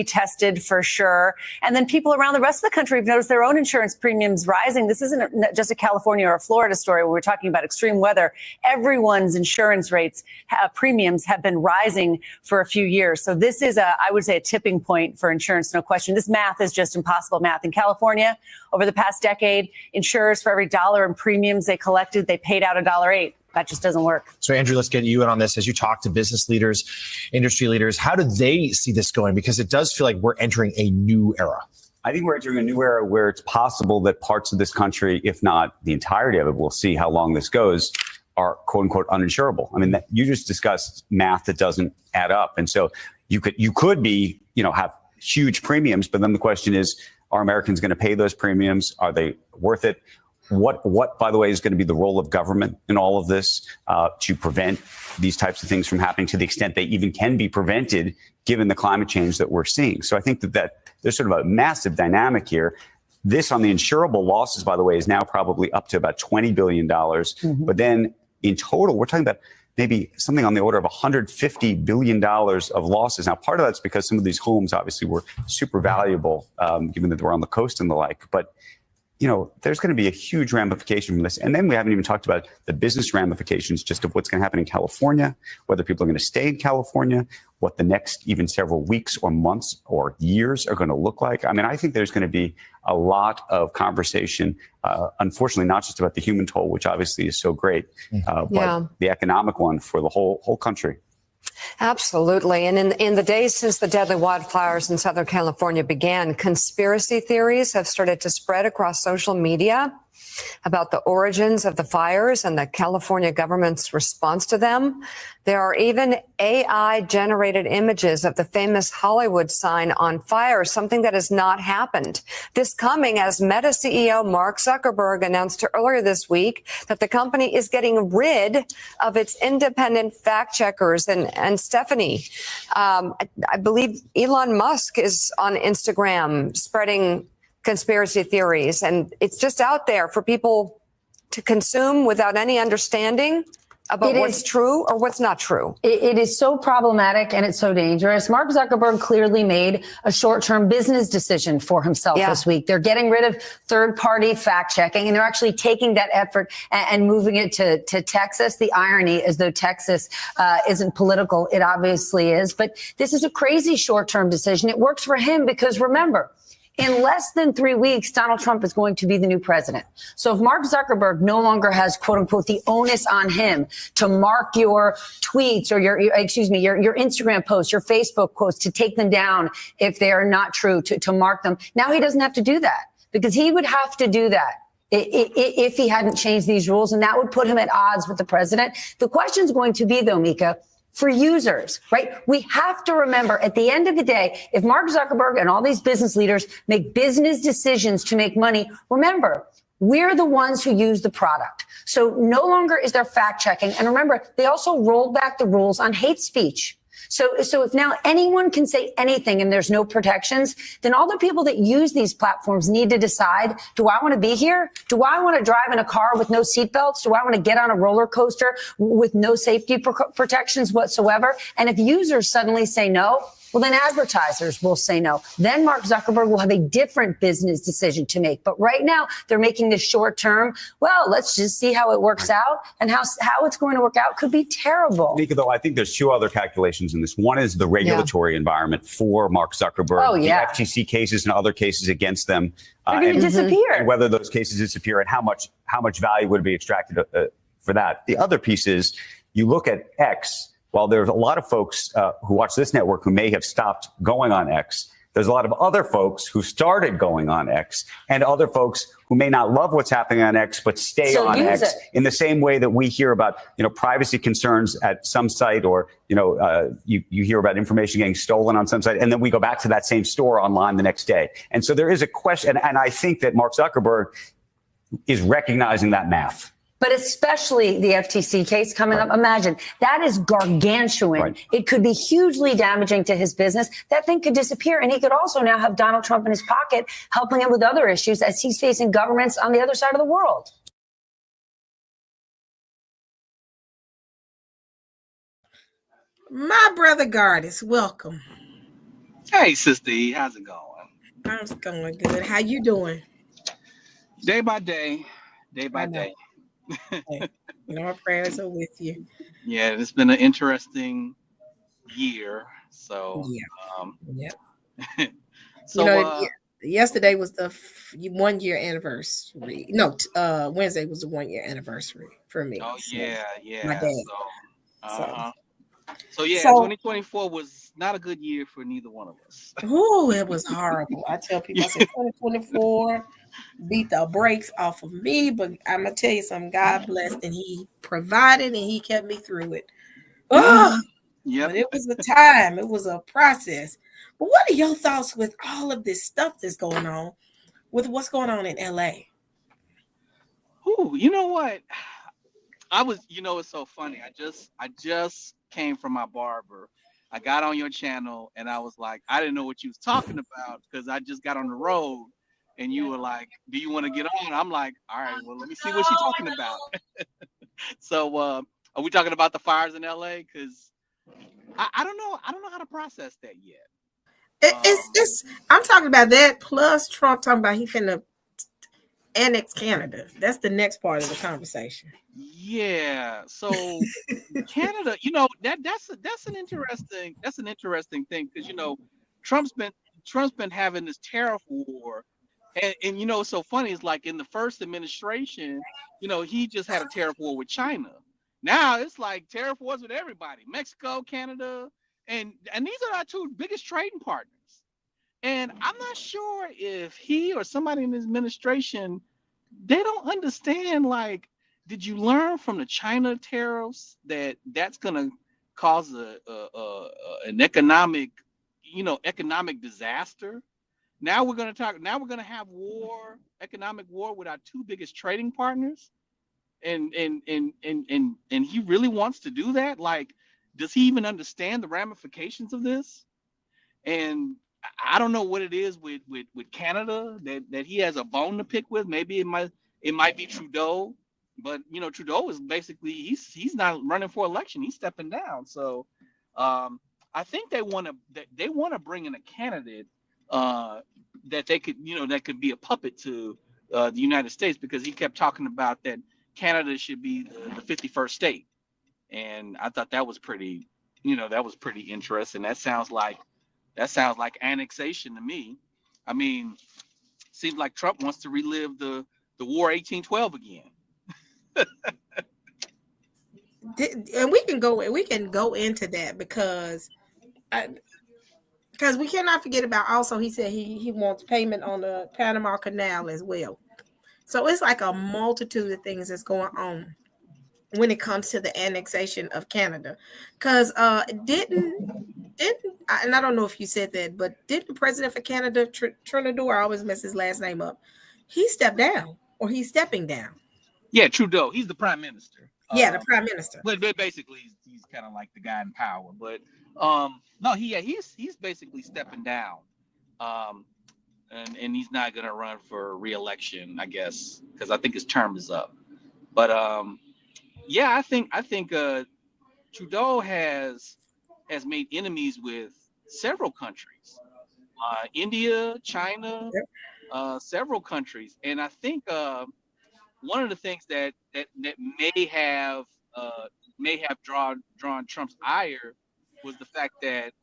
tested for sure. And then people around the rest of the country have noticed their own insurance premiums rising. This isn't just a California or a Florida story where we're talking about extreme weather. Everyone's insurance rates, premiums have been rising for a few years. So this is I would say, a tipping point for insurance, no question. This math is just impossible math. In California, over the past decade, insurers, for every dollar in premiums they collected, they paid out $1.08. That just doesn't work. So, Andrew, let's get you in on this. As you talk to business leaders, industry leaders, how do they see this going? Because it does feel like we're entering a new era. I think we're entering a new era where it's possible that parts of this country, if not the entirety of it, we'll see how long this goes, are quote unquote uninsurable. I mean, you just discussed math that doesn't add up. And so you could be, have huge premiums, but then the question is, are Americans going to pay those premiums? Are they worth it? What, by the way, is going to be the role of government in all of this to prevent these types of things from happening to the extent they even can be prevented given the climate change that we're seeing? So I think that there's sort of a massive dynamic here. This on the insurable losses, by the way, is now probably up to about $20 billion. Mm-hmm. But then in total, we're talking about maybe something on the order of $150 billion of losses. Now, part of that's because some of these homes obviously were super valuable, given that they were on the coast and the like. But there's going to be a huge ramification from this. And then we haven't even talked about the business ramifications just of what's going to happen in California, whether people are going to stay in California, what the next even several weeks or months or years are going to look like. I mean, I think there's going to be a lot of conversation, unfortunately, not just about the human toll, which obviously is so great, but the economic one for the whole country. Absolutely. And in the days since the deadly wildfires in Southern California began, conspiracy theories have started to spread across social media about the origins of the fires and the California government's response to them. There are even AI-generated images of the famous Hollywood sign on fire, something that has not happened. This coming as Meta CEO Mark Zuckerberg announced earlier this week that the company is getting rid of its independent fact checkers. And Stephanie, I believe Elon Musk is on Instagram spreading conspiracy theories, and it's just out there for people to consume without any understanding about what's true or what's not true. It is so problematic and it's so dangerous. Mark Zuckerberg clearly made a short-term business decision for himself this week. They're getting rid of third-party fact-checking, and they're actually taking that effort and moving it to Texas. The irony, as though Texas isn't political, it obviously is. But this is a crazy short-term decision. It works for him because, remember, in less than 3 weeks, Donald Trump is going to be the new president. So if Mark Zuckerberg no longer has, quote unquote, the onus on him to mark your tweets or your Instagram posts, your Facebook posts, to take them down if they are not true, to mark them. Now he doesn't have to do that, because he would have to do that if he hadn't changed these rules, and that would put him at odds with the president. The question is going to be, though, Mika, for users, right? We have to remember, at the end of the day, if Mark Zuckerberg and all these business leaders make business decisions to make money, remember, we're the ones who use the product. So no longer is there fact checking. And remember, they also rolled back the rules on hate speech. So if now anyone can say anything and there's no protections, then all the people that use these platforms need to decide, do I want to be here? Do I want to drive in a car with no seatbelts? Do I want to get on a roller coaster with no safety protections whatsoever? And if users suddenly say no, well, then advertisers will say no. Then Mark Zuckerberg will have a different business decision to make. But right now, they're making this short term. Well, let's just see how it works out. And how it's going to work out could be terrible. Mika, though, I think there's two other calculations in this. One is the regulatory environment for Mark Zuckerberg, the FTC cases and other cases against them. They're going to disappear. And whether those cases disappear and how much value would be extracted for that. The other piece is you look at X. While there's a lot of folks who watch this network who may have stopped going on X, there's a lot of other folks who started going on X, and other folks who may not love what's happening on X but stay on X in the same way that we hear about privacy concerns at some site, or you hear about information getting stolen on some site, and then we go back to that same store online the next day. And so there is a question, and I think that Mark Zuckerberg is recognizing that math. But especially the FTC case coming up. Imagine that is gargantuan. Right. It could be hugely damaging to his business. That thing could disappear. And he could also now have Donald Trump in his pocket, helping him with other issues as he's facing governments on the other side of the world. My brother Gardis, welcome. Hey, Sister E, how's it going? It's going good. How you doing? Day by day, day by day. Our prayers are with you. Yeah, it's been an interesting year. So, So, yesterday was the 1 year anniversary. No, Wednesday was the 1 year anniversary for me. Oh, so, yeah. My dad. So 2024 was not a good year for neither one of us. Oh, it was horrible. I tell people, I said 2024 beat the brakes off of me, but I'm gonna tell you something. God blessed, and He provided, and He kept me through it. Oh, yeah. But it was a time. It was a process. But what are your thoughts with all of this stuff that's going on, with what's going on in LA? Ooh, you know what? It's so funny. I just came from my barber. I got on your channel and I was like, I didn't know what you was talking about because I just got on the road and you were like, do you want to get on? I'm like, all right, well, let me see what she's talking about. So are we talking about the fires in LA? Because I don't know. I don't know how to process that yet. I'm talking about that plus Trump talking about he finna annex Canada. That's the next part of the conversation. Yeah. So Canada, that's an interesting thing because Trump's been having this tariff war, and it's so funny. It's like in the first administration, he just had a tariff war with China. Now it's like tariff wars with everybody: Mexico, Canada, and these are our two biggest trading partners. And I'm not sure if he or somebody in his administration, they don't understand, like, did you learn from the China tariffs that's going to cause an economic disaster? Now we're going to have economic war with our two biggest trading partners. And he really wants to do that? Like, does he even understand the ramifications of this? And I don't know what it is with Canada that he has a bone to pick with. Maybe it might be Trudeau, but Trudeau is basically he's not running for election. He's stepping down. So I think they want to bring in a candidate that they could that could be a puppet to the United States, because he kept talking about that Canada should be the 51st state, and I thought that was pretty interesting. That sounds like annexation to me. I mean, seems like Trump wants to relive the War 1812 again. And we can go into that because we cannot forget about, also he said he wants payment on the Panama Canal as well. So it's like a multitude of things that's going on when it comes to the annexation of Canada. Because and I don't know if you said that, but didn't the president for Canada, Trudeau, I always mess his last name up, he stepped down, or he's stepping down? Yeah, Trudeau. He's the prime minister. Yeah, the prime minister. But basically, he's kind of like the guy in power. But no, he's basically stepping down, and he's not gonna run for re-election, I guess, because I think his term is up. But yeah, I think Trudeau has made enemies with several countries, India, China, several countries, and I think one of the things that may have drawn Trump's ire was the fact that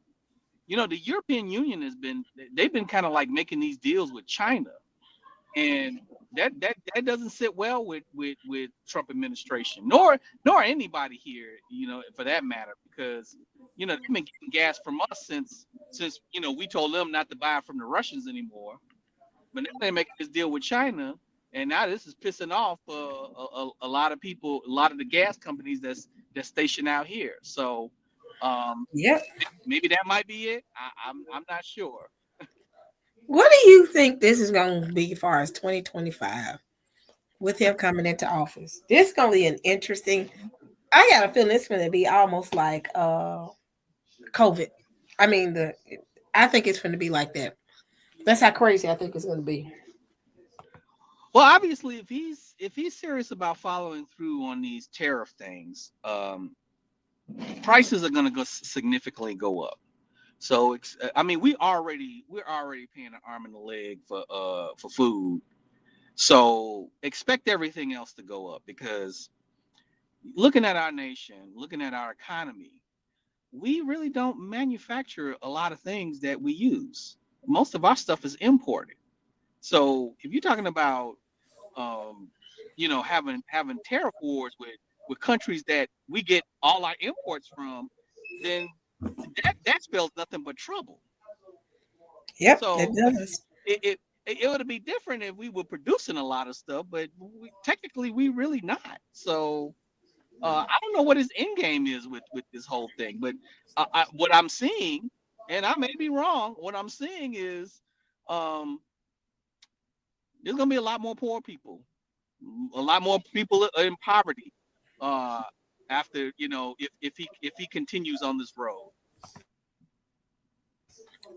the European Union they've been kind of like making these deals with China, and that doesn't sit well with Trump administration, nor anybody here, for that matter, because they've been getting gas from us since we told them not to buy from the Russians anymore, but now they're making this deal with China, and now this is pissing off a lot of people, a lot of the gas companies that's stationed out here. So maybe that might be it. I'm not sure. What do you think this is going to be as far as 2025? with him coming into office. This is gonna be an interesting. I got a feeling it's gonna be almost like COVID. I mean, I think it's gonna be like that. That's how crazy I think it's gonna be. Well, obviously, if he's serious about following through on these tariff things, prices are going to go significantly go up. So, I mean, we're already paying an arm and a leg for food. So expect everything else to go up, because looking at our nation, looking at our economy, we really don't manufacture a lot of things that we use. Most of our stuff is imported. So if you're talking about, having tariff wars with countries that we get all our imports from, then that spells nothing but trouble. Yep, so it does. It would be different if we were producing a lot of stuff, but technically we really not. So I don't know what his end game is with this whole thing, but what I'm seeing, and I may be wrong, what I'm seeing is there's gonna be a lot more poor people, a lot more people in poverty after, if he continues on this road.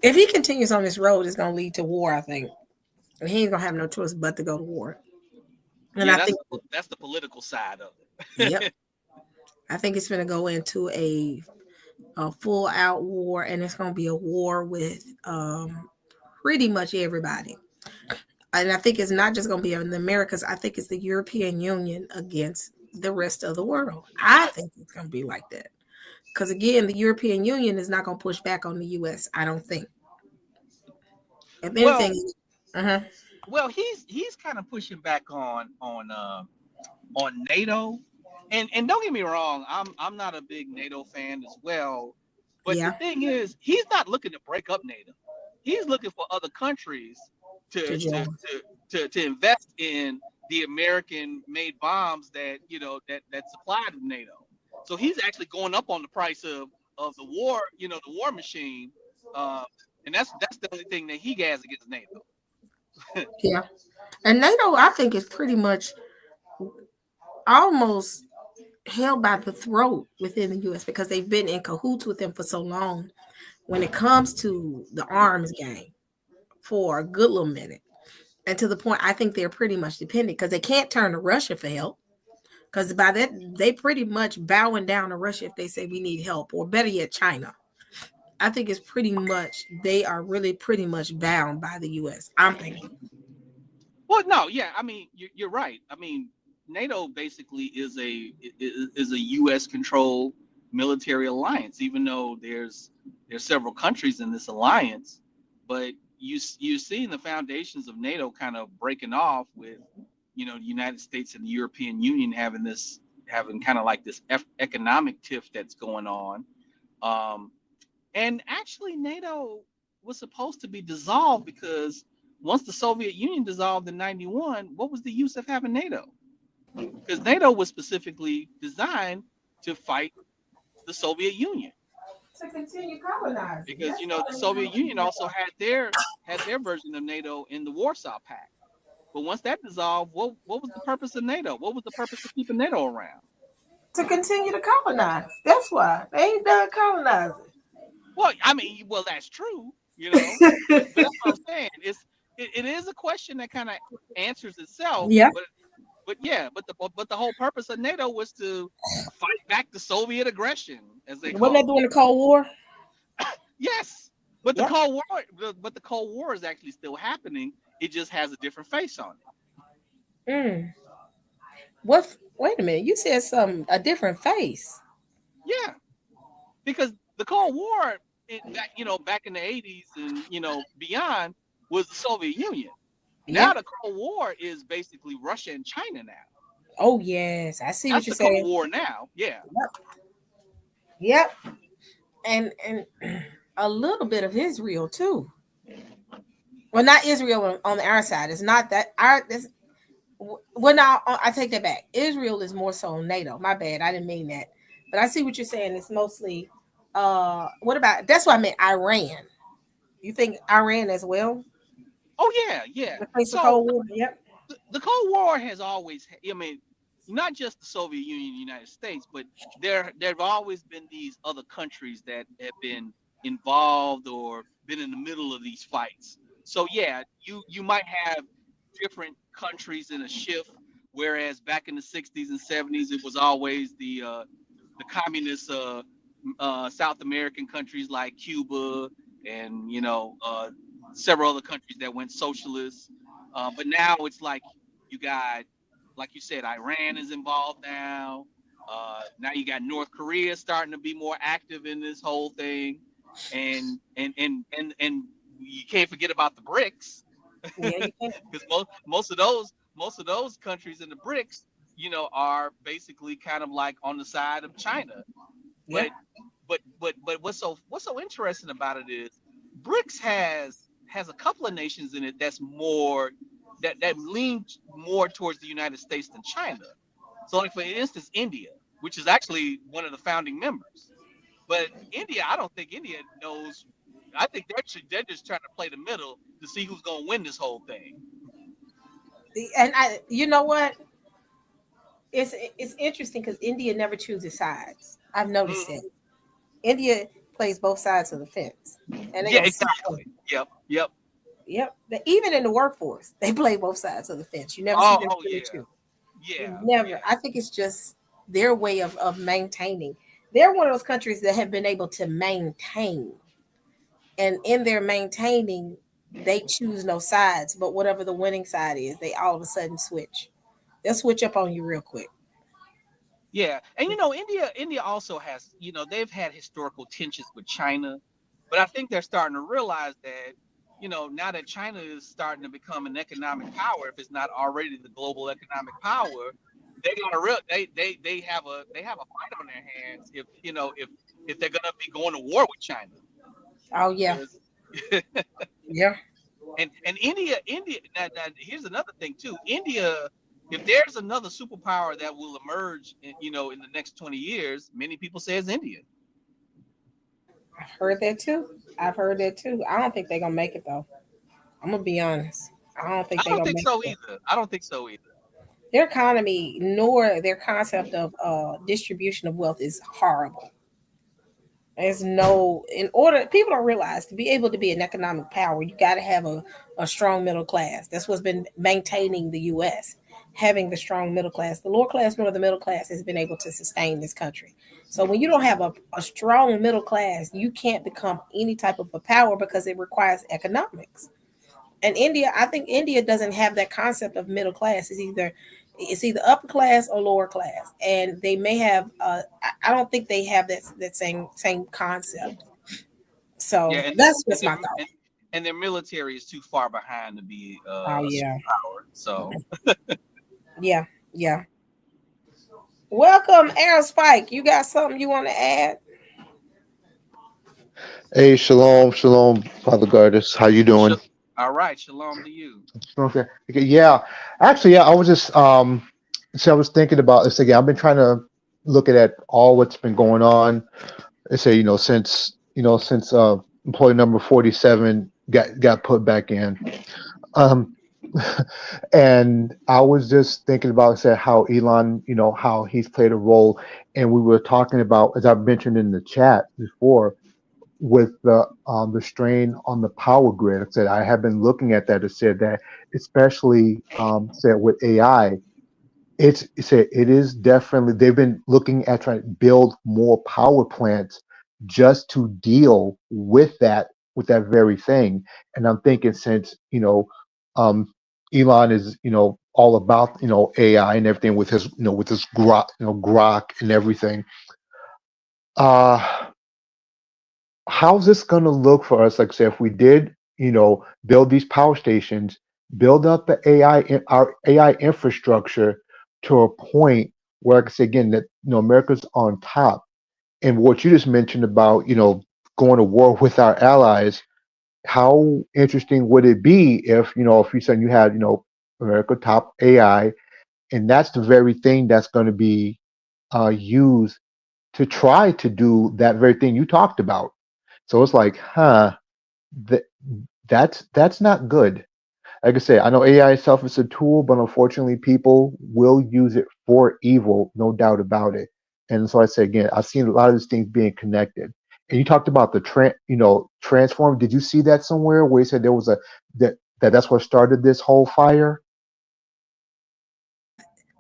If he continues on this road, it's gonna lead to war, I think. And he ain't gonna have no choice but to go to war. And I think that's the political side of it. Yep. I think it's gonna go into a full out war, and it's gonna be a war with pretty much everybody. And I think it's not just going to be in the Americas. I think it's the European Union against the rest of the world. I think it's going to be like that. Because, again, the European Union is not going to push back on the U.S., I don't think. If anything, well, he's kind of pushing back on NATO. And don't get me wrong, I'm not a big NATO fan as well. But the thing is, he's not looking to break up NATO. He's looking for other countries to invest in the American-made bombs that supplied NATO. So he's actually going up on the price of the war, the war machine, and that's the only thing that he has against NATO. Yeah, and NATO, I think, is pretty much almost held by the throat within the U.S. because they've been in cahoots with them for so long when it comes to the arms game for a good little minute. And to the point, I think they're pretty much dependent because they can't turn to Russia for help. Because by that, they pretty much bowing down to Russia if they say we need help, or better yet, China. I think it's pretty much, they are really pretty much bound by the U.S., I'm thinking. Well, no, yeah, I mean, you're right. I mean, NATO basically is a U.S. controlled military alliance, even though there's several countries in this alliance. But you're seeing the foundations of NATO kind of breaking off with, the United States and the European Union having kind of like this economic tiff that's going on. And actually, NATO was supposed to be dissolved because once the Soviet Union dissolved in '91, what was the use of having NATO? Because NATO was specifically designed to fight the Soviet Union. To continue colonizing. Because the Soviet Union also had their version of NATO in the Warsaw Pact. But once that dissolved, what was the purpose of NATO? What was the purpose of keeping NATO around? To continue to colonize. That's why they ain't done colonizing. Well, I mean, that's true, but that's what I'm saying. It is a question that kind of answers itself. Yeah. But the whole purpose of NATO was to fight back the Soviet aggression, as they call it. Wasn't they doing the Cold War? Yes, but the Cold War is actually still happening. It just has a different face on it. What? Wait a minute. You said a different face. Yeah, because the Cold War, back in the 80s and beyond, was the Soviet Union. Now the Cold War is basically Russia and China now. Oh yes, I see what you're saying. That's the Cold War now. Yeah. Yep. And a little bit of Israel too. Well, not Israel on our side. It's not that now I take that back. Israel is more so on NATO. My bad. I didn't mean that. But I see what you're saying. It's mostly what about, that's why I meant Iran. You think Iran as well? Oh yeah. The place of Cold War. Yep. the Cold War has always, I mean, not just the Soviet Union, the United States, but there've always been these other countries that have been involved or been in the middle of these fights. So yeah, you might have different countries in a shift, whereas back in the 60s and 70s, it was always the communist South American countries like Cuba and several other countries that went socialist. But now it's like you got, like you said, Iran is involved now. Now you got North Korea starting to be more active in this whole thing, and you can't forget about the BRICS, Yeah, you because most of those countries in the BRICS, are basically kind of like on the side of China. Yeah. But what's so interesting about it is BRICS has a couple of nations in it that's more that lean more towards the United States than China. So, like for instance, India, which is actually one of the founding members. But India, I don't think India knows. I think they're just trying to play the middle to see who's going to win this whole thing. And you know what? It's interesting because India never chooses sides. I've noticed it. India plays both sides of the fence. And yeah, exactly. Yep. Even in the workforce, they play both sides of the fence. You never see them play two. Yeah. Never. Yeah. I think it's just their way of maintaining. They're one of those countries that have been able to maintain. And in their maintaining, they choose no sides, but whatever the winning side is, they all of a sudden switch. They'll switch up on you real quick. Yeah, and India also has, they've had historical tensions with China, but I think they're starting to realize that, now that China is starting to become an economic power, if it's not already the global economic power, they're gonna they have a fight on their hands if they're gonna be going to war with China. Oh yeah. Yeah. And India. Now, here's another thing too. India, if there's another superpower that will emerge, in the next 20 years, many people say it's India. I've heard that too. I don't think they're gonna make it though. I'm gonna be honest. I don't think so either. I don't think so either. Their economy nor their concept of distribution of wealth is horrible. People don't realize to be able to be an economic power, you got to have a strong middle class. That's what's been maintaining the U.S., having the strong middle class. The lower class nor the middle class has been able to sustain this country. So when you don't have a strong middle class, you can't become any type of a power because it requires economics. And I think India doesn't have that concept of middle class. It's either upper class or lower class, and they may have. I don't think they have that same concept. So yeah, that's just my thought. And their military is too far behind to be power. So yeah. Welcome, Aaron Spike. You got something you want to add? Hey, shalom, Father Gardis. How you doing? All right, shalom to you. Okay. Yeah. Actually, yeah, I was just I was thinking about this again. I've been trying to look at all what's been going on. I say, since employee number 47 got put back in. And I was just thinking about how Elon, how he's played a role. And we were talking about, as I mentioned in the chat before, with the strain on the power grid. I said I have been looking at that. It said that, especially said with AI, it is definitely, they've been looking at trying to build more power plants just to deal with that very thing. And I'm thinking, since Elon is all about AI and everything with his Grok and everything. How's this going to look for us? Like I said, if we did, build these power stations, build up our AI infrastructure to a point where, like I say again, that America's on top. And what you just mentioned about, going to war with our allies, how interesting would it be if you said you had, America top AI, and that's the very thing that's going to be used to try to do that very thing you talked about. So it's like, that's not good. like I said, I know AI itself is a tool, but unfortunately, people will use it for evil, no doubt about it. And so I say again, I've seen a lot of these things being connected. And you talked about the transform. Did you see that somewhere where you said there was that's what started this whole fire?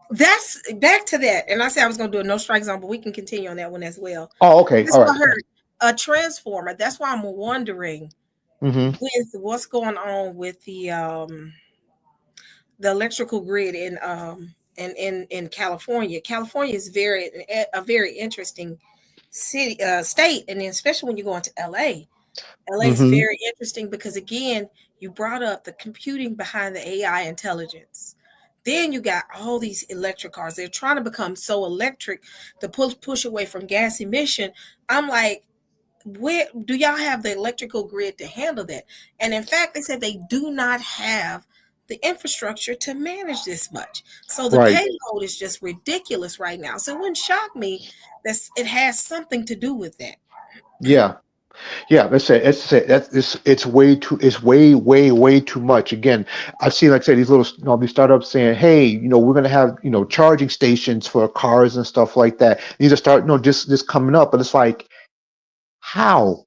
That's back to that. And I said I was going to do a no strike zone, but we can continue on that one as well. Oh, okay. That's All what right. I heard. A transformer. That's why I'm wondering with what's going on with the electrical grid in California. California is a very interesting city state, and then especially when you go into LA. LA is very interesting because again, you brought up the computing behind the AI intelligence. Then you got all these electric cars. They're trying to become so electric to push away from gas emission. I'm like, where do y'all have the electrical grid to handle that? And in fact, they said they do not have the infrastructure to manage this much. So the payload is just ridiculous right now. So it wouldn't shock me that it has something to do with that. Yeah. Yeah, it's way too much. Again, I've seen, like I said, these startups saying, hey, we're gonna have charging stations for cars and stuff like that. These are just coming up, but it's like, how?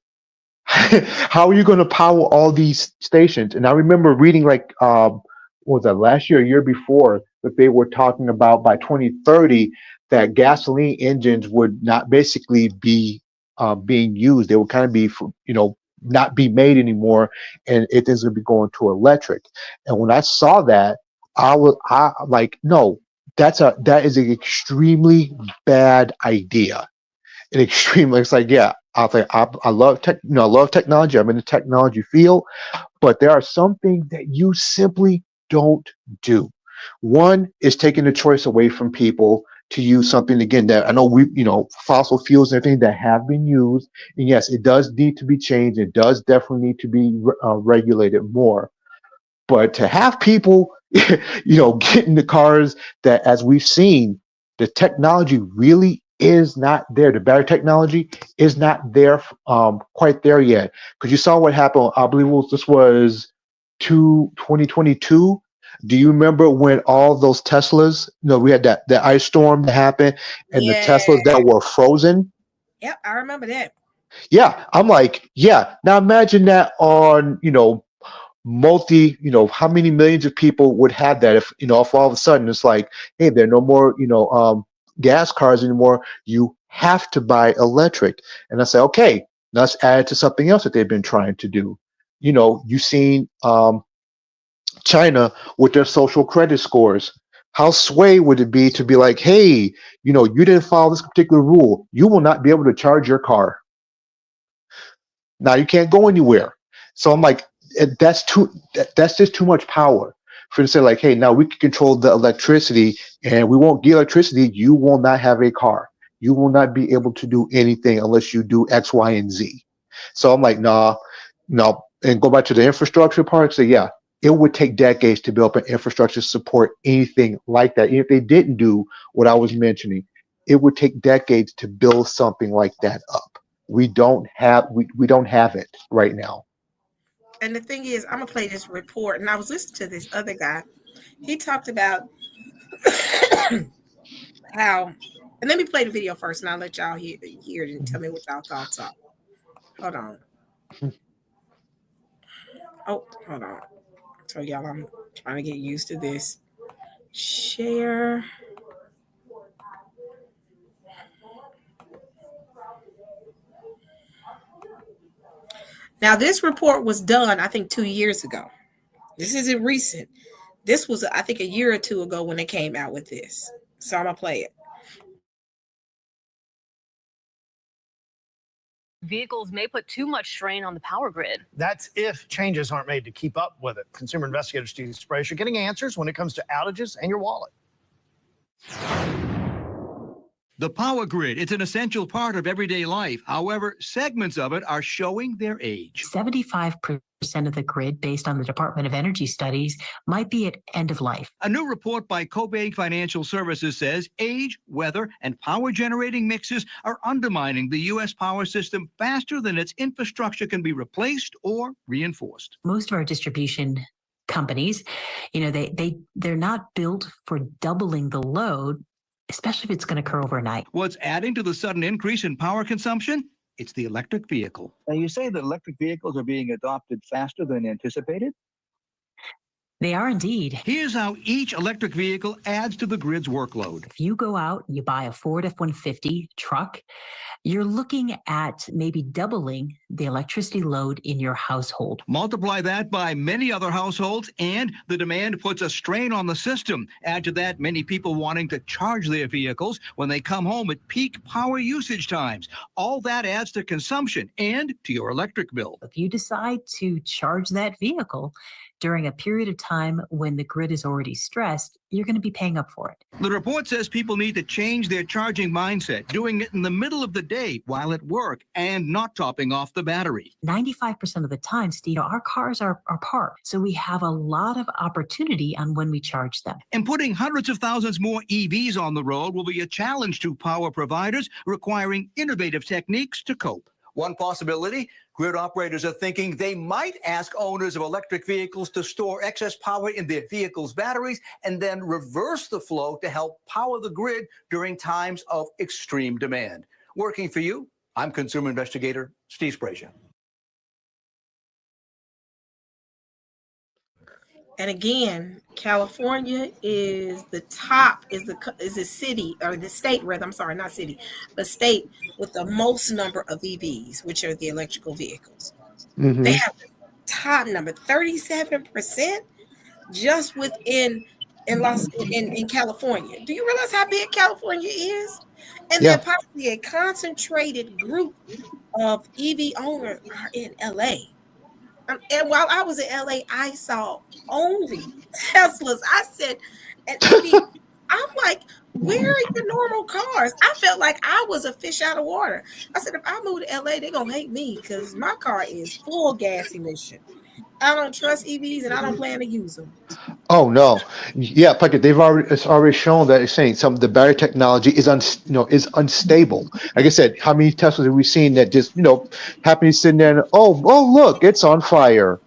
How are you gonna power all these stations? And I remember reading what was that, last year, a year before, that they were talking about by 2030 that gasoline engines would not basically be being used. They would kind of be, not be made anymore, and it is going to be going to electric. And when I saw that, I like, no, that is an extremely bad idea. It's like, yeah, I love technology. I'm in the technology field, but there are some things that you simply don't do. One is taking the choice away from people to use something, again, that I know fossil fuels and everything that have been used. And yes, it does need to be changed. It does definitely need to be regulated more. But to have people, get in the cars that, as we've seen, the technology really is not there. The battery technology is not there, quite there yet. Because you saw what happened. I believe this was 2022. Do you remember when all those Teslas, we had that ice storm that happened, and the Teslas that were frozen? Yep, I remember that. Yeah, I'm like, yeah. Now imagine that on, how many millions of people would have that if all of a sudden it's like, hey, there are no more, gas cars anymore. You have to buy electric. And I say, okay, let's add it to something else that they've been trying to do. You've seen China with their social credit scores. How sway would it be to be like, hey, you didn't follow this particular rule, you will not be able to charge your car. Now you can't go anywhere. So I'm like, that's just too much power for to say like, hey, now we can control the electricity, and we won't get electricity. You will not have a car. You will not be able to do anything unless you do X, Y, and Z. So I'm like, no. And go back to the infrastructure part. So yeah, it would take decades to build up an infrastructure to support anything like that. If they didn't do what I was mentioning, it would take decades to build something like that up. We don't have it right now. And the thing is, I'm gonna play this report, and I was listening to this other guy. He talked about how, and let me play the video first, and I'll let y'all hear it and tell me what y'all thoughts are. Hold on. Oh, hold on. So y'all, I'm trying to get used to this. Share. Now, this report was done, I think, 2 years ago. This isn't recent. This was, I think, a year or two ago when they came out with this. So I'm going to play it. Vehicles may put too much strain on the power grid. That's if changes aren't made to keep up with it. Consumer investigator Steve Sprache, you're getting answers when it comes to outages and your wallet. The power grid, it's an essential part of everyday life. However, segments of it are showing their age. 75% of the grid, based on the Department of Energy studies, might be at end of life. A new report by Cobay Financial Services says age, weather, and power generating mixes are undermining the U.S. power system faster than its infrastructure can be replaced or reinforced. Most of our distribution companies, they're not built for doubling the load, especially if it's going to occur overnight. What's adding to the sudden increase in power consumption? It's the electric vehicle. Now, you say that electric vehicles are being adopted faster than anticipated? They are indeed. Here's how each electric vehicle adds to the grid's workload. If you go out, you buy a Ford F-150 truck, you're looking at maybe doubling the electricity load in your household. Multiply that by many other households, and the demand puts a strain on the system. Add to that many people wanting to charge their vehicles when they come home at peak power usage times. All that adds to consumption and to your electric bill. If you decide to charge that vehicle during a period of time when the grid is already stressed, you're going to be paying up for it. The report says people need to change their charging mindset, doing it in the middle of the day while at work and not topping off the battery. 95% of the time, Steve, our cars are parked. So we have a lot of opportunity on when we charge them. And putting hundreds of thousands more EVs on the road will be a challenge to power providers, requiring innovative techniques to cope. One possibility, grid operators are thinking they might ask owners of electric vehicles to store excess power in their vehicles' batteries and then reverse the flow to help power the grid during times of extreme demand. Working for you, I'm consumer investigator Steve Sprazier. And again, California is the top, is the city, or the state rather, I'm sorry, not city, but state with the most number of EVs, which are the electrical vehicles. Mhm. They have the top number, 37% just within in California. Do you realize how big California is? And Yeah. then possibly a concentrated group of EV owners are in LA. And while I was in LA, I saw only Teslas. I said, and I'm like, where are the normal cars? I felt like I was a fish out of water. I said, if I move to LA, they're gonna hate me because my car is full gas emission. I don't trust EVs and I don't plan to use them. Oh no, yeah, Puckett. It's already shown that it's saying some of the battery technology is is unstable. Like I said, how many Teslas have we seen that just happen to sitting there and oh look, it's on fire.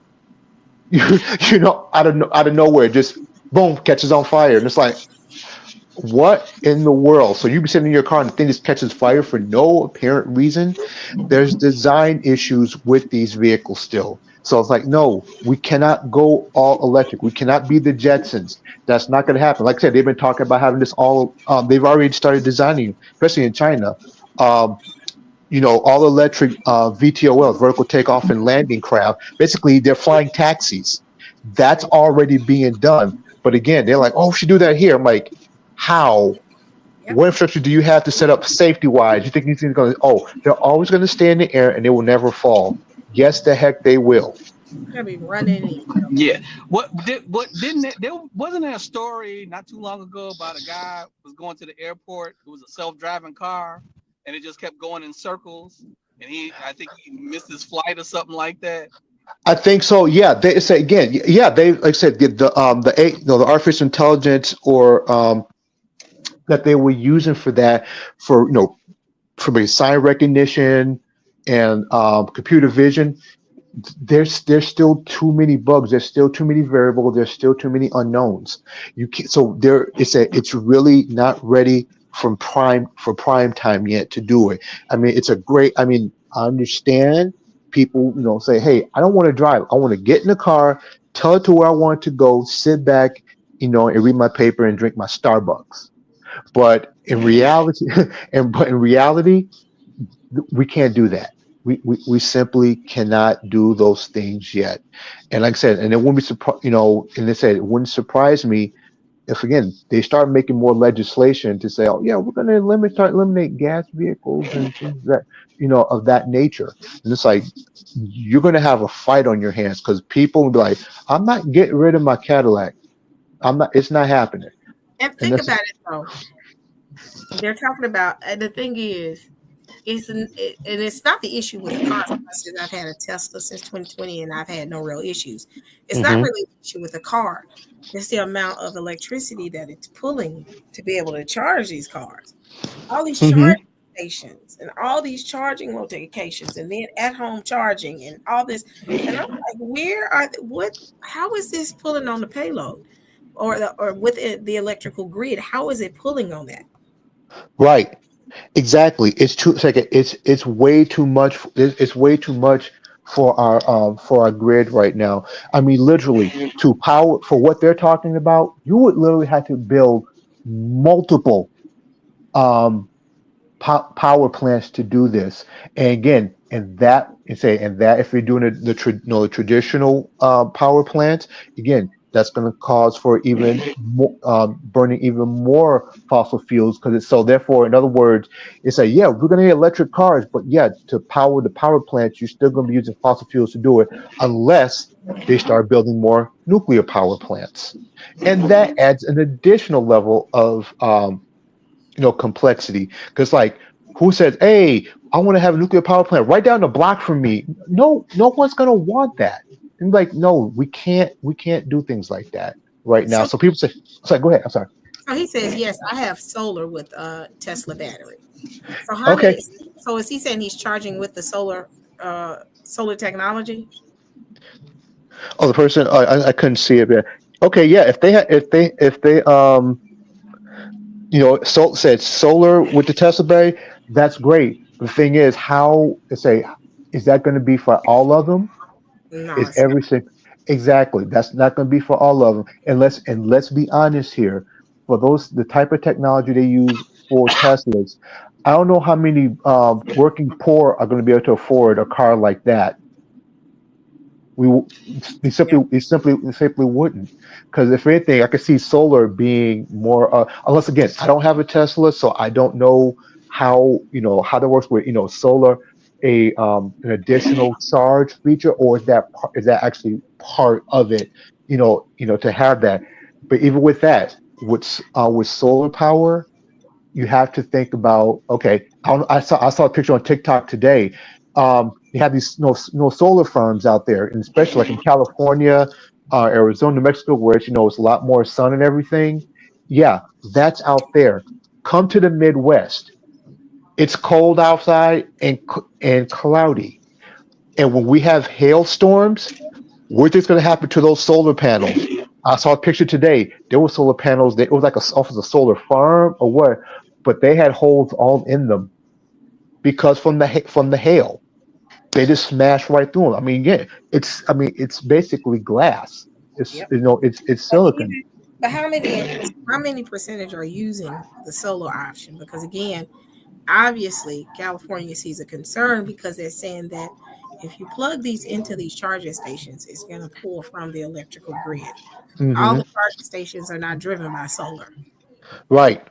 Out of nowhere, just boom, catches on fire, and it's like, what in the world? So you be sitting in your car and the thing just catches fire for no apparent reason. There's design issues with these vehicles still. So it's like, no, we cannot go all electric. We cannot be the Jetsons. That's not going to happen. Like I said, they've been talking about having this all. They've already started designing, especially in China. All electric VTOLs, vertical takeoff and landing craft. Basically, they're flying taxis. That's already being done. But again, they're like, oh, we should do that here. I'm like, how? Yep. What infrastructure do you have to set up safety-wise? You think these things are going to? Oh, they're always going to stay in the air and they will never fall. Yes, the heck they will. Gonna be running. Yeah. There wasn't a story not too long ago about a guy who was going to the airport. It was a self-driving car, and it just kept going in circles. And I think he missed his flight or something like that. I think so. Yeah, they say again. Yeah, they like I said the artificial intelligence or that they were using for that for sign recognition and computer vision. There's still too many bugs. There's still too many variables. There's still too many unknowns. You can't, so there it's really not ready for prime time yet to do it. I mean, I understand people say, hey, I don't want to drive. I want to get in the car, tell it to where I want to go, sit back, and read my paper and drink my Starbucks. But in reality, we can't do that. We simply cannot do those things yet. And like I said, and it wouldn't be and they said it wouldn't surprise me if again they start making more legislation to say, oh yeah, we're going to eliminate gas vehicles and things that of that nature. And it's like you're going to have a fight on your hands because people will be like, I'm not getting rid of my Cadillac. It's not happening. And think about it though. They're talking about, and the thing is, it's not the issue with the car. Since I've had a Tesla since 2020 and I've had no real issues. It's not really the issue with the car. It's the amount of electricity that it's pulling to be able to charge these cars. All these charging stations and all these charging locations and then at home charging and all this. And I'm like, where are how is this pulling on the payload or within the electrical grid? How is it pulling on that? Right. Exactly. It's way too much. It's way too much for our grid right now. I mean, literally, to power for what they're talking about, you would literally have to build multiple power plants to do this. And again, and that if you're doing the traditional power plants, again, that's going to cause for even more, burning even more fossil fuels because it's so. Therefore, in other words, it's like, yeah, we're going to need electric cars, but yeah, to power the power plants, you're still going to be using fossil fuels to do it, unless they start building more nuclear power plants, and that adds an additional level of complexity. Because like, who says, hey, I want to have a nuclear power plant right down the block from me? No one's going to want that. And like, no, we can't do things like that right now. So people say, sorry, go ahead. I'm sorry. So he says, yes, I have solar with a Tesla battery. So Okay. So is he saying he's charging with the solar technology? Oh, the person, I couldn't see it there. Okay, yeah, if they said solar with the Tesla battery, that's great. The thing is, is that going to be for all of them? No, Is everything exactly? That's not going to be for all of them. And let's be honest here. For the type of technology they use for Teslas, I don't know how many working poor are going to be able to afford a car like that. They simply wouldn't, because if anything, I could see solar being more. Unless again, I don't have a Tesla, so I don't know how that works with solar, an additional charge feature, or is that actually part of it? To have that. But even with that, with solar power, you have to think about. Okay, I saw a picture on TikTok today. You have these solar farms out there, and especially like in California, Arizona, New Mexico, where it's a lot more sun and everything. Yeah, that's out there. Come to the Midwest. It's cold outside and cloudy, and when we have hailstorms, what's going to happen to those solar panels? I saw a picture today. There were solar panels. It was like off of a solar farm or what, but they had holes all in them because from the hail. They just smash right through them. I mean, yeah, it's basically glass. It's it's silicon. But how many percentage are using the solar option? Because again, obviously California sees a concern because they're saying that if you plug these into these charging stations, it's going to pull from the electrical grid. Mm-hmm. All the charging stations are not driven by solar. Right.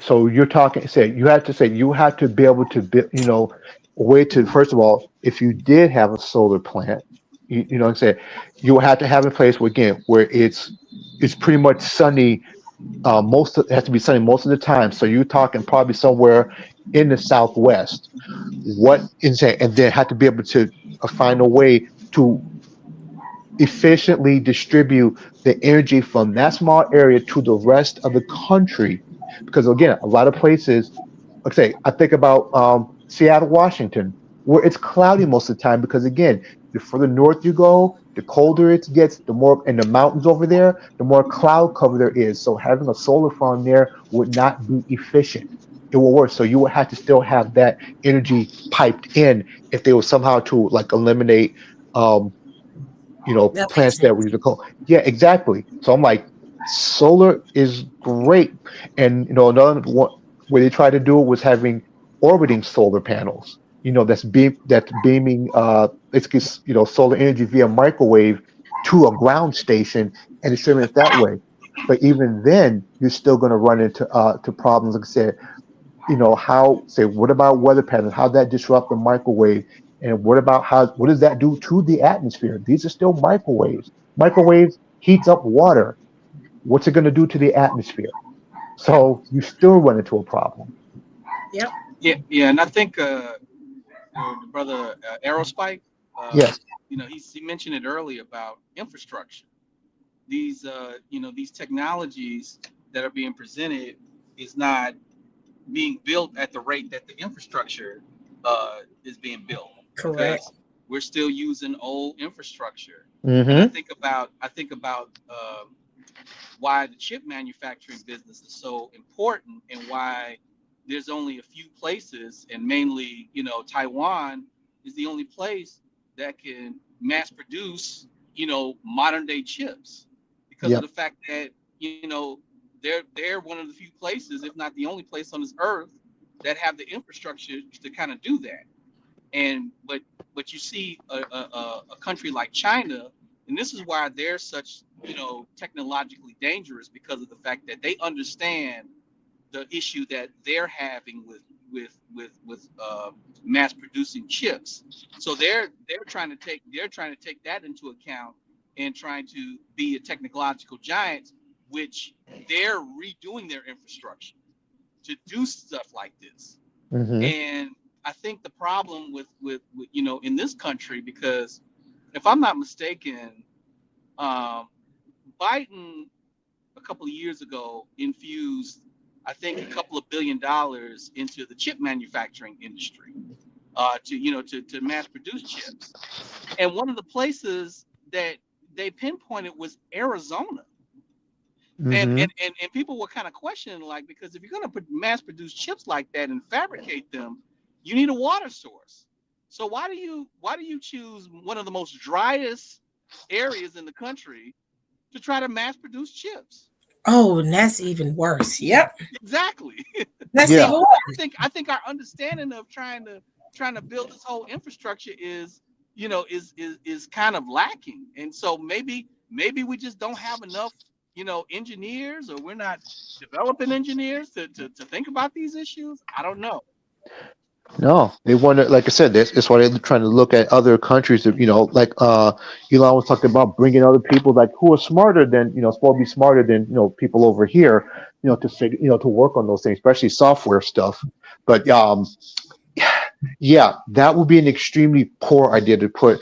So you're talking. You have to be able to build. Way to, first of all, if you did have a solar plant, you know what I'm saying, you would have to have a place where it's pretty much sunny. It has to be sunny most of the time. So you're talking probably somewhere in the Southwest. And then have to be able to find a way to efficiently distribute the energy from that small area to the rest of the country. Because again, a lot of places, I think about Seattle, Washington, where it's cloudy most of the time because again, the further north you go, the colder it gets, the more in the mountains over there, the more cloud cover there is. So having a solar farm there would not be efficient. It will work. So you would have to still have that energy piped in if they were somehow to eliminate plants that were using coal. Yeah, exactly. So I'm like, solar is great. And another one where they tried to do it was having orbiting solar panels, that's beaming solar energy via microwave to a ground station and distribute it that way. But even then, you're still going to run into problems. Like I said, what about weather patterns? How that disrupt the microwave, and what does that do to the atmosphere? These are still microwaves. Microwaves heats up water. What's it going to do to the atmosphere? So you still run into a problem. Yep. Yeah, and I think the brother Aerospike, yes, he mentioned it earlier about infrastructure. These these technologies that are being presented is not being built at the rate that the infrastructure is being built. Correct. Because we're still using old infrastructure. Mm-hmm. And I think about why the chip manufacturing business is so important, and why there's only a few places, and mainly, Taiwan is the only place that can mass produce, modern day chips, because Yep. of the fact that, they're one of the few places, if not the only place on this earth, that have the infrastructure to kind of do that. And but you see a country like China, and this is why they're such, technologically dangerous, because of the fact that they understand the issue that they're having with mass producing chips. So they're trying to take that into account, and trying to be a technological giant, which they're redoing their infrastructure to do stuff like this. Mm-hmm. And I think the problem with in this country, because if I'm not mistaken, Biden a couple of years ago infused, I think, a couple of $1 billion into the chip manufacturing industry, to mass produce chips. And one of the places that they pinpointed was Arizona. Mm-hmm. And people were kind of questioning, like, because if you're going to mass produce chips like that and fabricate them, you need a water source. So why do you choose one of the most driest areas in the country to try to mass produce chips? Oh, and that's even worse. Yep. Exactly. That's Yeah. even worse. I think our understanding of trying to build this whole infrastructure is kind of lacking. And so maybe we just don't have enough, engineers, or we're not developing engineers to think about these issues. I don't know. No, they want to, like I said, that's why they're trying to look at other countries that, like Elon was talking about, bringing other people like who are smarter than, supposed to be smarter than, people over here, to figure, to work on those things, especially software stuff. But yeah, that would be an extremely poor idea to put,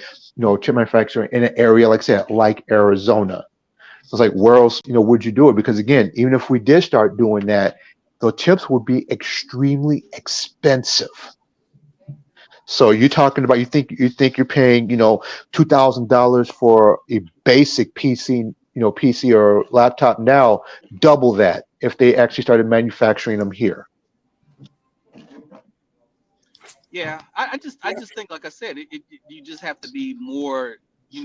chip manufacturing in an area, like I said, like Arizona. So it's like, where else, would you do it? Because again, even if we did start doing that, the chips would be extremely expensive. So you're talking about, you think you're paying, $2,000 for a basic PC, PC or laptop now, double that if they actually started manufacturing them here. Yeah, I just think, like I said, you just have to be more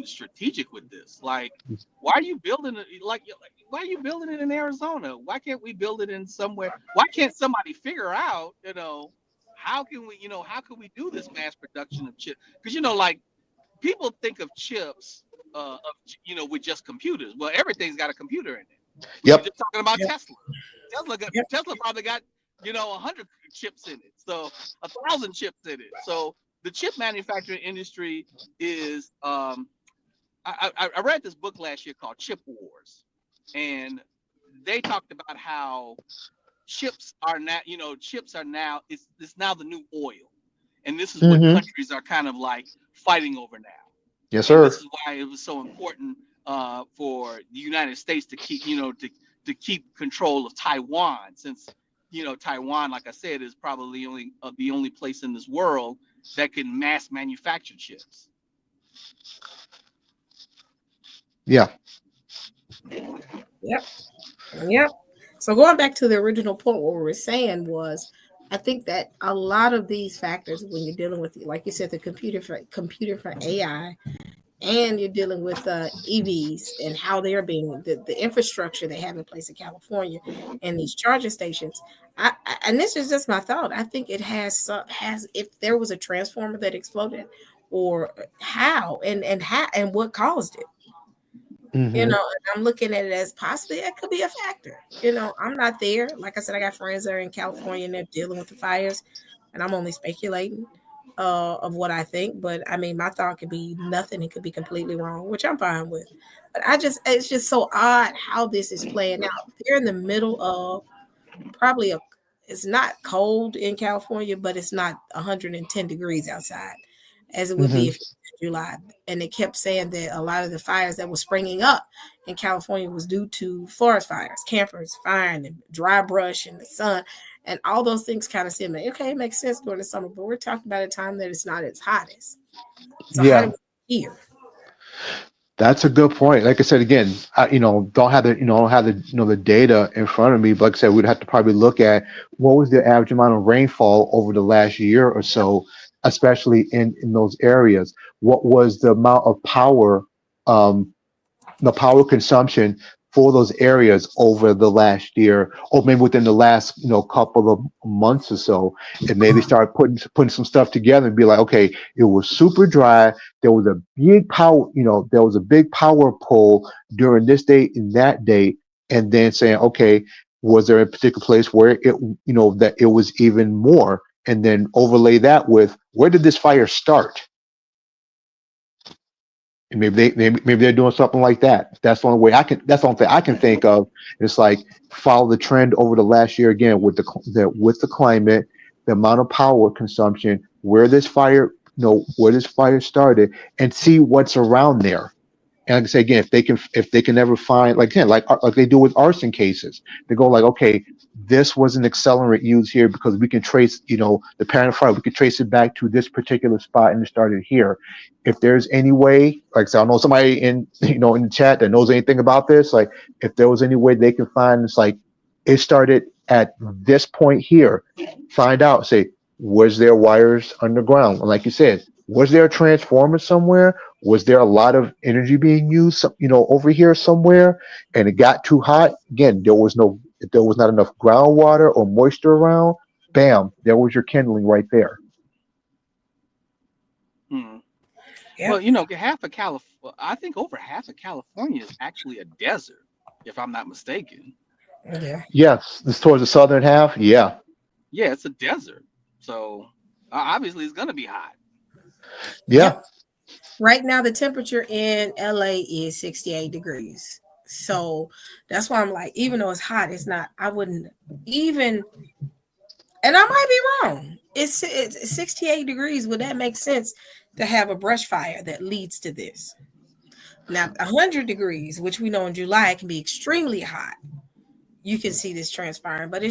strategic with this. Like, why are you building it? Why are you building it in Arizona? Why can't we build it in somewhere? Why can't somebody figure out, how can we do this mass production of chips? Because like, people think of chips, with just computers. Well, everything's got a computer in it. Yep. We're just talking about Yep. Tesla. Tesla probably got 100 chips in it, so 1,000 chips in it. So the chip manufacturing industry is. I read this book last year called Chip Wars, and they talked about how chips are now, it's now the new oil, and this is what Mhm. countries are kind of like fighting over now. Yes, And sir. this is why it was so important for the United States to keep, to keep control of Taiwan, since Taiwan, like I said, is probably the only place in this world that can mass manufacture chips. Yeah. Yep. Yep. So going back to the original point, what we were saying was, I think that a lot of these factors, when you're dealing with, like you said, the computer for AI, and you're dealing with EVs and how they're being the infrastructure they have in place in California and these charging stations. And this is just my thought. I think it has if there was a transformer that exploded, or how and what caused it. Mhm. And I'm looking at it as possibly it could be a factor. I'm not there. Like I said, I got friends that are in California and they're dealing with the fires, and I'm only speculating of what I think. But I mean, my thought could be nothing. It could be completely wrong, which I'm fine with. But it's just so odd how this is playing out. They're in the middle of probably it's not cold in California, but it's not 110 degrees outside as it would be Mhm. if it was July. And they kept saying that a lot of the fires that were springing up in California was due to forest fires, campers firing and dry brush in the sun. And all those things kind of seem like, okay, it makes sense during the summer, but we're talking about a time that it's not its hottest. So how do we hear? That's a good point. Like I said, again, don't have the data in front of me. But like I said, we'd have to probably look at what was the average amount of rainfall over the last year or so, especially in those areas. What was the amount of power, the power consumption for those areas over the last year, or maybe within the last couple of months or so, and maybe start putting some stuff together and be like, okay, it was super dry. There was a big power, there was a big power pull during this date and that date, and then saying, okay, was there a particular place where it, that it was even more, and then overlay that with where did this fire start? And maybe they're doing something like that. That's the only way that's the only thing I can think of. It's like follow the trend over the last year again with the climate, the amount of power consumption, where this fire started, and see what's around there. And like I say again, if they can ever find like they do with arson cases, they go like, okay, this was an accelerant used here because we can trace, the parent fire, we can trace it back to this particular spot and it started here. If there's any way, like, so I know somebody in the chat that knows anything about this, like if there was any way they can find, it's like it started at this point here, find out, say, was there wires underground? And like you said, was there a transformer somewhere? Was there a lot of energy being used, over here somewhere, and it got too hot? Again, there was not enough groundwater or moisture around. Bam, there was your kindling right there. Yeah. Well, half of California, I think over half of California is actually a desert, if I'm not mistaken. Yeah. Yes, this towards the southern half. Yeah. Yeah, it's a desert. So obviously it's going to be hot. Yeah. Right now, the temperature in LA is 68 degrees. So that's why I'm like, even though it's hot, it's not, I wouldn't even, and I might be wrong. It's 68 degrees. Would that make sense to have a brush fire that leads to this? Now, 100 degrees, which we know in July can be extremely hot. You can see this transpiring, but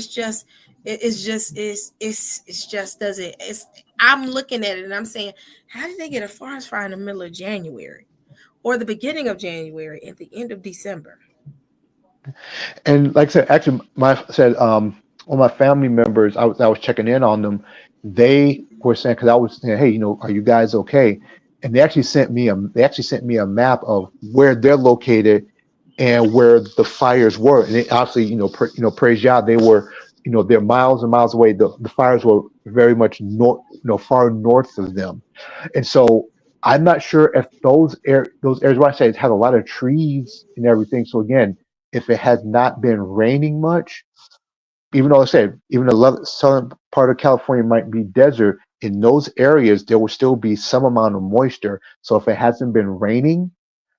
I'm looking at it and I'm saying, how did they get a forest fire in the middle of January or the beginning of January at the end of December? And like I said, actually, one of my family members, I was checking in on them. They were saying, because I was saying, hey, are you guys okay? And they actually sent me a map of where they're located and where the fires were. And they obviously, praise Yah, they were, they're miles and miles away. The fires were very much north, far north of them. And so I'm not sure if those areas where I say it had a lot of trees and everything. So again, if it has not been raining much, even though I said, even the southern part of California might be desert, in those areas, there will still be some amount of moisture. So if it hasn't been raining,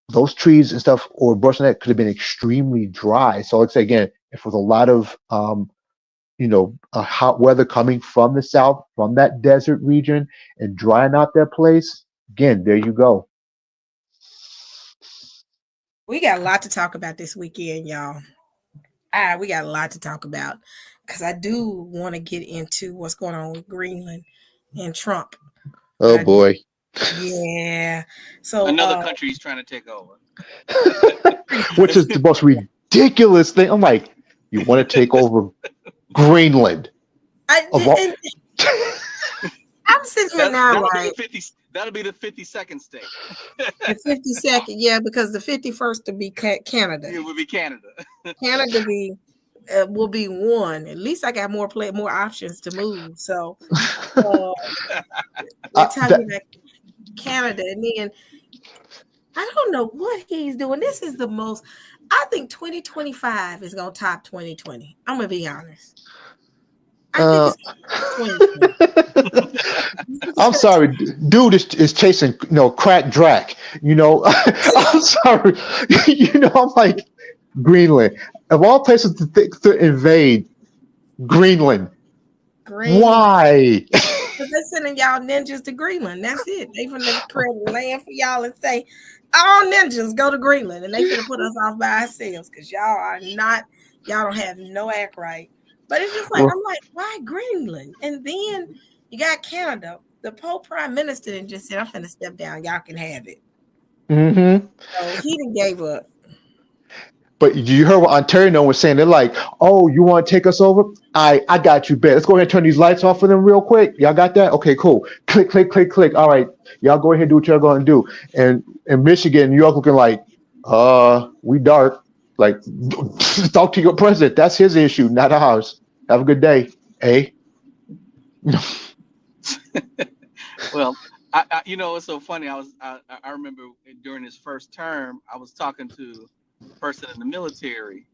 those trees and stuff or brush that could have been extremely dry. So let's say again, if there's a lot of hot weather coming from the south, from that desert region, and drying out that place, again, there you go. We got a lot to talk about this weekend, y'all. We got a lot to talk about because I do want to get into what's going on with Greenland and Trump. Oh boy. Yeah. So another country is trying to take over. Which is the most ridiculous thing. I'm like, you want to take over Greenland? I'm sitting here now, right? That'll be the 52nd state. The 52nd, yeah, because the 51st will be Canada. It will be Canada. Canada will be one. At least I got more options to move. So we're talking about Canada, and then I don't know what he's doing. This is the most. I think 2025 is gonna top 2020. I'm gonna be honest. I think it's I'm sorry, dude is chasing crack Drac. I'm sorry. I'm like Greenland. Of all places to invade, Greenland. Why? Because they're sending y'all ninjas to Greenland. That's it. They finna create a land for y'all and say, all ninjas go to Greenland. And they finna put us off by ourselves because y'all don't have no act right But it's just like, I'm like, why Greenland? And then you got Canada. The Pope Prime Minister and just said, I'm finna step down. Y'all can have it. Mm-hmm. So he done gave up. But you heard what Ontario was saying. They're like, "Oh, you want to take us over? I got you, bet. Let's go ahead and turn these lights off for them real quick. Y'all got that? Okay, cool. Click, click, click, click. All right, y'all go ahead and do what y'all going to do." And in Michigan, New York looking like, we dark. Like, talk to your president. That's his issue, not ours. Have a good day, eh? Well, I it's so funny. I remember during his first term, I was talking to a person in the military,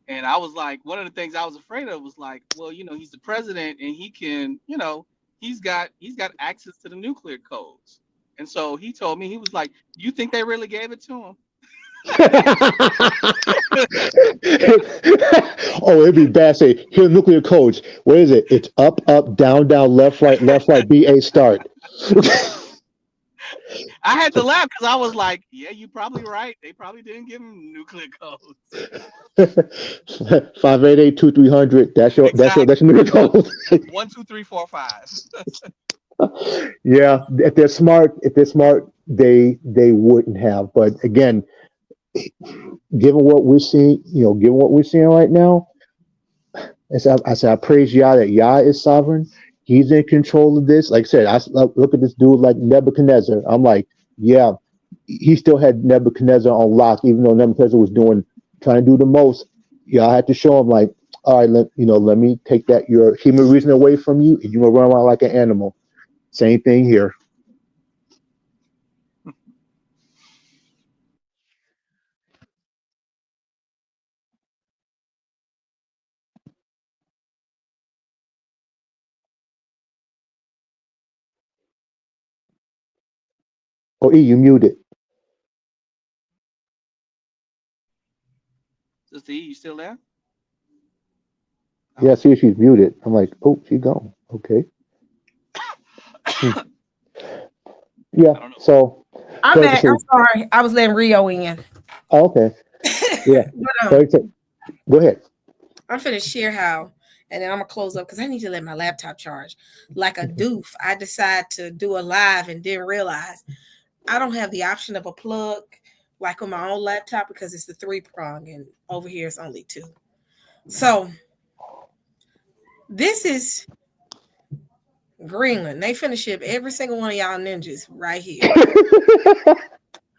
and I was like, one of the things I was afraid of was like, well, he's the president, and he can, he's got access to the nuclear codes, and so he told me, he was like, you think they really gave it to him? Oh, it'd be bad. Say, here, nuclear codes. What is it? It's up, up, down, down, left, right, BA start. I had to laugh because I was like, yeah, you're probably right. They probably didn't give him nuclear codes. 588-2300. That's your nuclear code. 1, 2, 3, 4, 5. Yeah, if they're smart, they wouldn't have. But again, given what we're seeing, right now, I said I praise Yah that Yah is sovereign. He's in control of this. Like I said, I look at this dude like Nebuchadnezzar. I'm like, yeah, he still had Nebuchadnezzar on lock, even though Nebuchadnezzar was trying to do the most. Yah had to show him like, all right, let me take that your human reason away from you, and you're gonna run around like an animal. Same thing here. Oh, E, you muted. Sister E, you still there? Yeah, see, she's muted. I'm like, oh, she's gone. Okay. Yeah. So I'm back. I'm sorry. I was letting Rio in. Oh, okay. Yeah. Go ahead. I'm finna share how, and then I'm gonna close up because I need to let my laptop charge. Like a doof, I decided to do a live and didn't realize I don't have the option of a plug like on my own laptop because it's the 3-prong, and over here it's only 2. So this is Greenland. They finna ship every single one of y'all ninjas right here.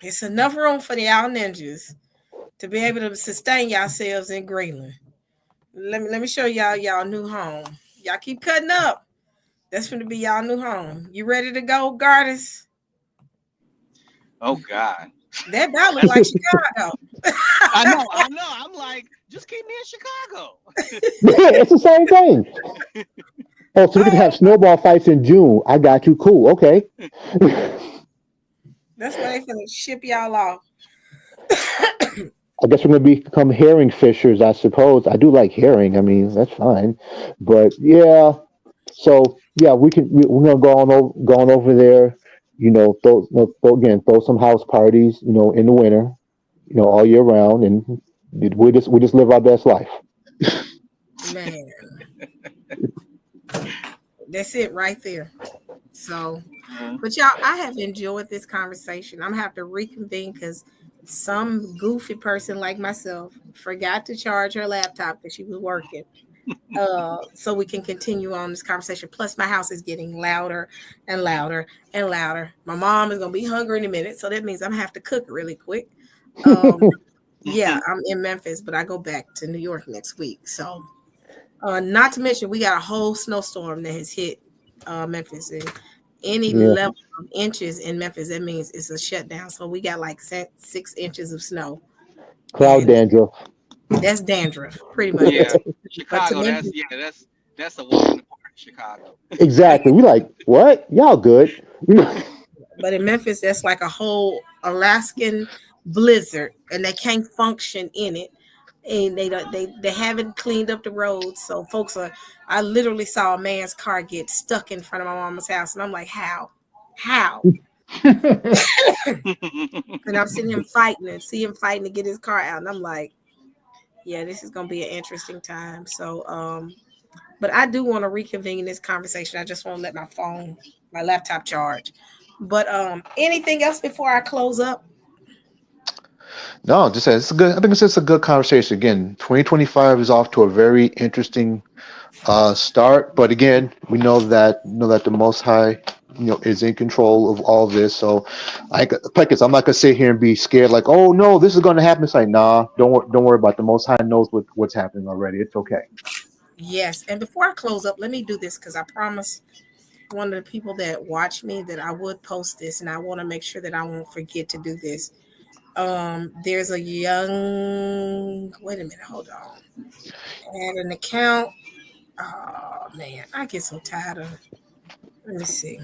It's enough room for y'all ninjas to be able to sustain yourselves in Greenland. Let me show y'all new home. Y'all keep cutting up. That's going to be y'all new home. You ready to go, Gardas? Oh God, that look like Chicago. I know. I'm like, just keep me in Chicago. Yeah, it's the same thing. Oh, so we can have snowball fights in June. I got you. Cool. Okay. That's why they finna ship y'all off. I guess we're gonna become herring fishers, I suppose. I do like herring. I mean, that's fine. But yeah, so yeah, we're gonna go on over there. Throw some house parties. In the winter. All year round, and we just live our best life. Man, that's it right there. So, but y'all, I have enjoyed this conversation. I'm gonna have to reconvene because some goofy person like myself forgot to charge her laptop because she was working. So we can continue on this conversation. Plus, my house is getting louder and louder and louder. My mom is gonna be hungry in a minute, so that means I'm gonna have to cook really quick. Yeah, I'm in Memphis, but I go back to New York next week. So, not to mention, we got a whole snowstorm that has hit Memphis, and any level of inches in Memphis, that means it's a shutdown. So we got like 6 inches of snow. Cloud dandruff. That's dandruff, pretty much. Yeah, Chicago. That's a walk in the park, Chicago. Exactly. We like what? Y'all good? But in Memphis, that's like a whole Alaskan blizzard, and they can't function in it. And they haven't cleaned up the roads, so folks I literally saw a man's car get stuck in front of my mama's house, and I'm like, how? And I'm seeing him fighting to get his car out, and I'm like, yeah, this is gonna be an interesting time. So But I do want to reconvene this conversation. I just want to let my laptop charge. But anything else before I close up? No, just it's good. I think it's just a good conversation. Again, 2025 is off to a very interesting start. But again, we know that the Most High, is in control of all this. So, I'm not gonna sit here and be scared. Like, oh no, this is gonna happen. It's like, nah, don't worry about it. The Most High knows what's happening already. It's okay. Yes. And before I close up, let me do this because I promised one of the people that watch me that I would post this, and I want to make sure that I won't forget to do this. There's a young. Wait a minute. Hold on. Add an account. Oh man, I get so tired of. Let me see.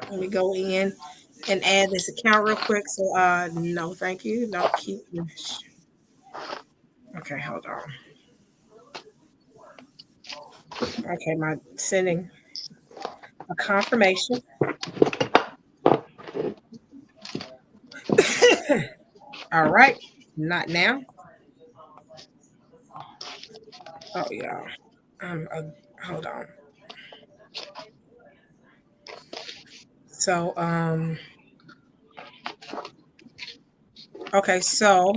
Let me go in and add this account real quick. So, no, thank you. No, keep. Okay, hold on. Okay, my sending a confirmation. All right, not now. Oh yeah. Hold on. So okay, so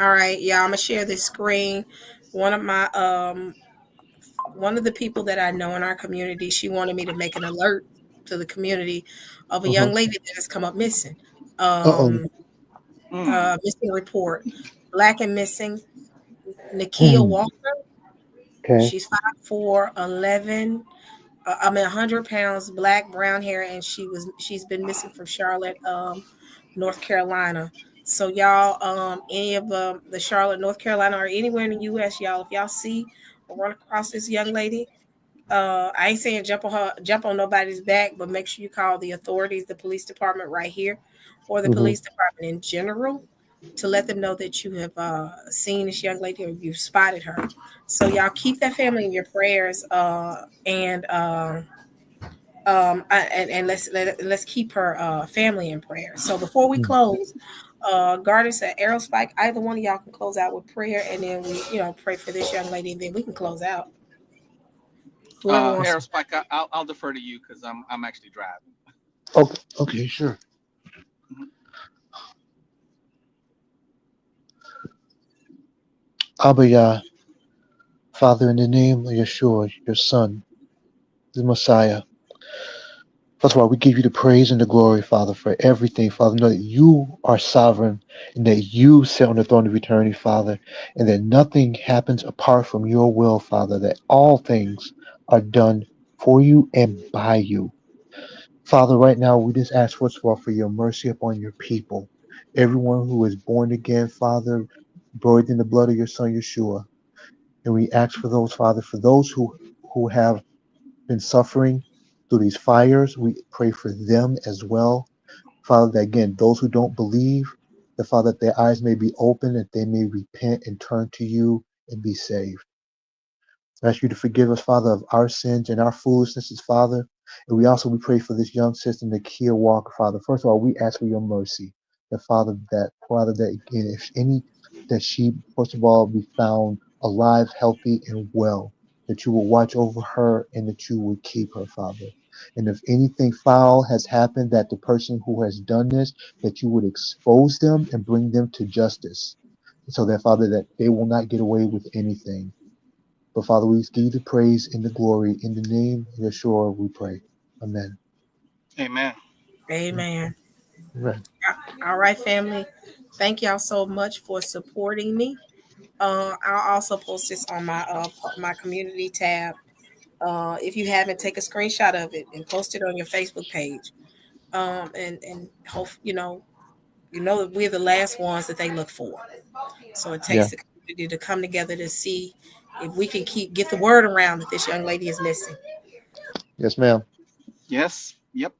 all right, yeah, I'm gonna share this screen. One of the people that I know in our community, she wanted me to make an alert to the community of a young lady that has come up missing. Missing report. Black and missing. Nakia Walker. Okay. She's 5'4", 100 pounds, black, brown hair, and she's been missing from Charlotte, North Carolina. So y'all, any of the Charlotte, North Carolina, or anywhere in the U.S., y'all, if y'all see or run across this young lady, I ain't saying jump on nobody's back, but make sure you call the authorities, the police department right here, or the police department in general, to let them know that you have seen this young lady or you've spotted her. So y'all keep that family in your prayers, and let's keep her family in prayer. So before we close, Gardner said, Arrow Spike, either one of y'all can close out with prayer, and then we pray for this young lady, and then we can close out. Arrow Spike, I'll defer to you because I'm actually driving. Okay, sure. Abba Yah, Father, in the name of Yeshua, your Son, the Messiah. First of all, we give you the praise and the glory, Father, for everything, Father. Know that you are sovereign and that you sit on the throne of eternity, Father, and that nothing happens apart from your will, Father, that all things are done for you and by you. Father, right now, we just ask, first of all, for your mercy upon your people. Everyone who is born again, Father, buried in the blood of your Son, Yeshua. And we ask for those, Father, for those who have been suffering through these fires, we pray for them as well. Father, that again, those who don't believe, that Father, that their eyes may be open, that they may repent and turn to you and be saved. I ask you to forgive us, Father, of our sins and our foolishnesses, Father. And we pray for this young sister, Nakia Walker, Father. First of all, we ask for your mercy. That Father, that again, if any, that she, first of all, be found alive, healthy, and well. That you will watch over her and that you will keep her, Father. And if anything foul has happened, that the person who has done this, that you would expose them and bring them to justice. So that, Father, that they will not get away with anything. But Father, we give you the praise and the glory. In the name of Yeshua, we pray. Amen. Amen. Amen. Right. All right, family. Thank y'all so much for supporting me. I'll also post this on my community tab. If you haven't, take a screenshot of it and post it on your Facebook page. And hope that we're the last ones that they look for. So it takes the community to come together to see if we can get the word around that this young lady is missing. Yes, ma'am. Yes. Yep.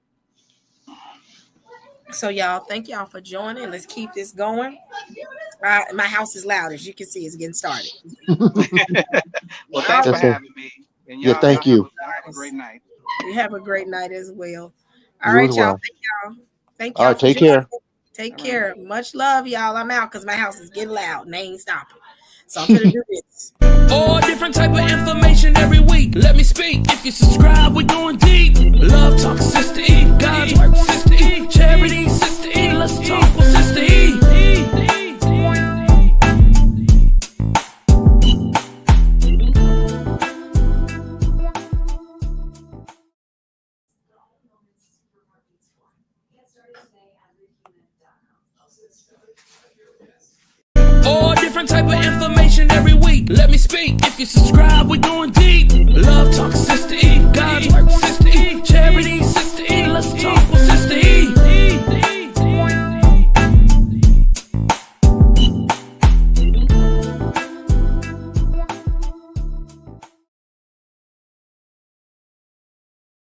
So y'all, thank y'all for joining. Let's keep this going. My house is loud, as you can see. It's getting started. Well, thanks for having me. And y'all, thank you. Have a great night. You have a great night as well. All You right, as y'all. well. Thank y'all. Thank y'all. All right, take care. Take care. Much love, y'all. I'm out because my house is getting loud and they ain't stopping. So I'm gonna do this. All different type of information every week. Let me speak. If you subscribe, we're going deep. Love Talk Sister E. God's Work Sister E. Charity Sister E. Let's talk with Sister E. All different type of information every week. Let me speak. If you subscribe, we're going deep. Love Talk Sister E. God's Work Sister E. Charity Sister E. Let's talk.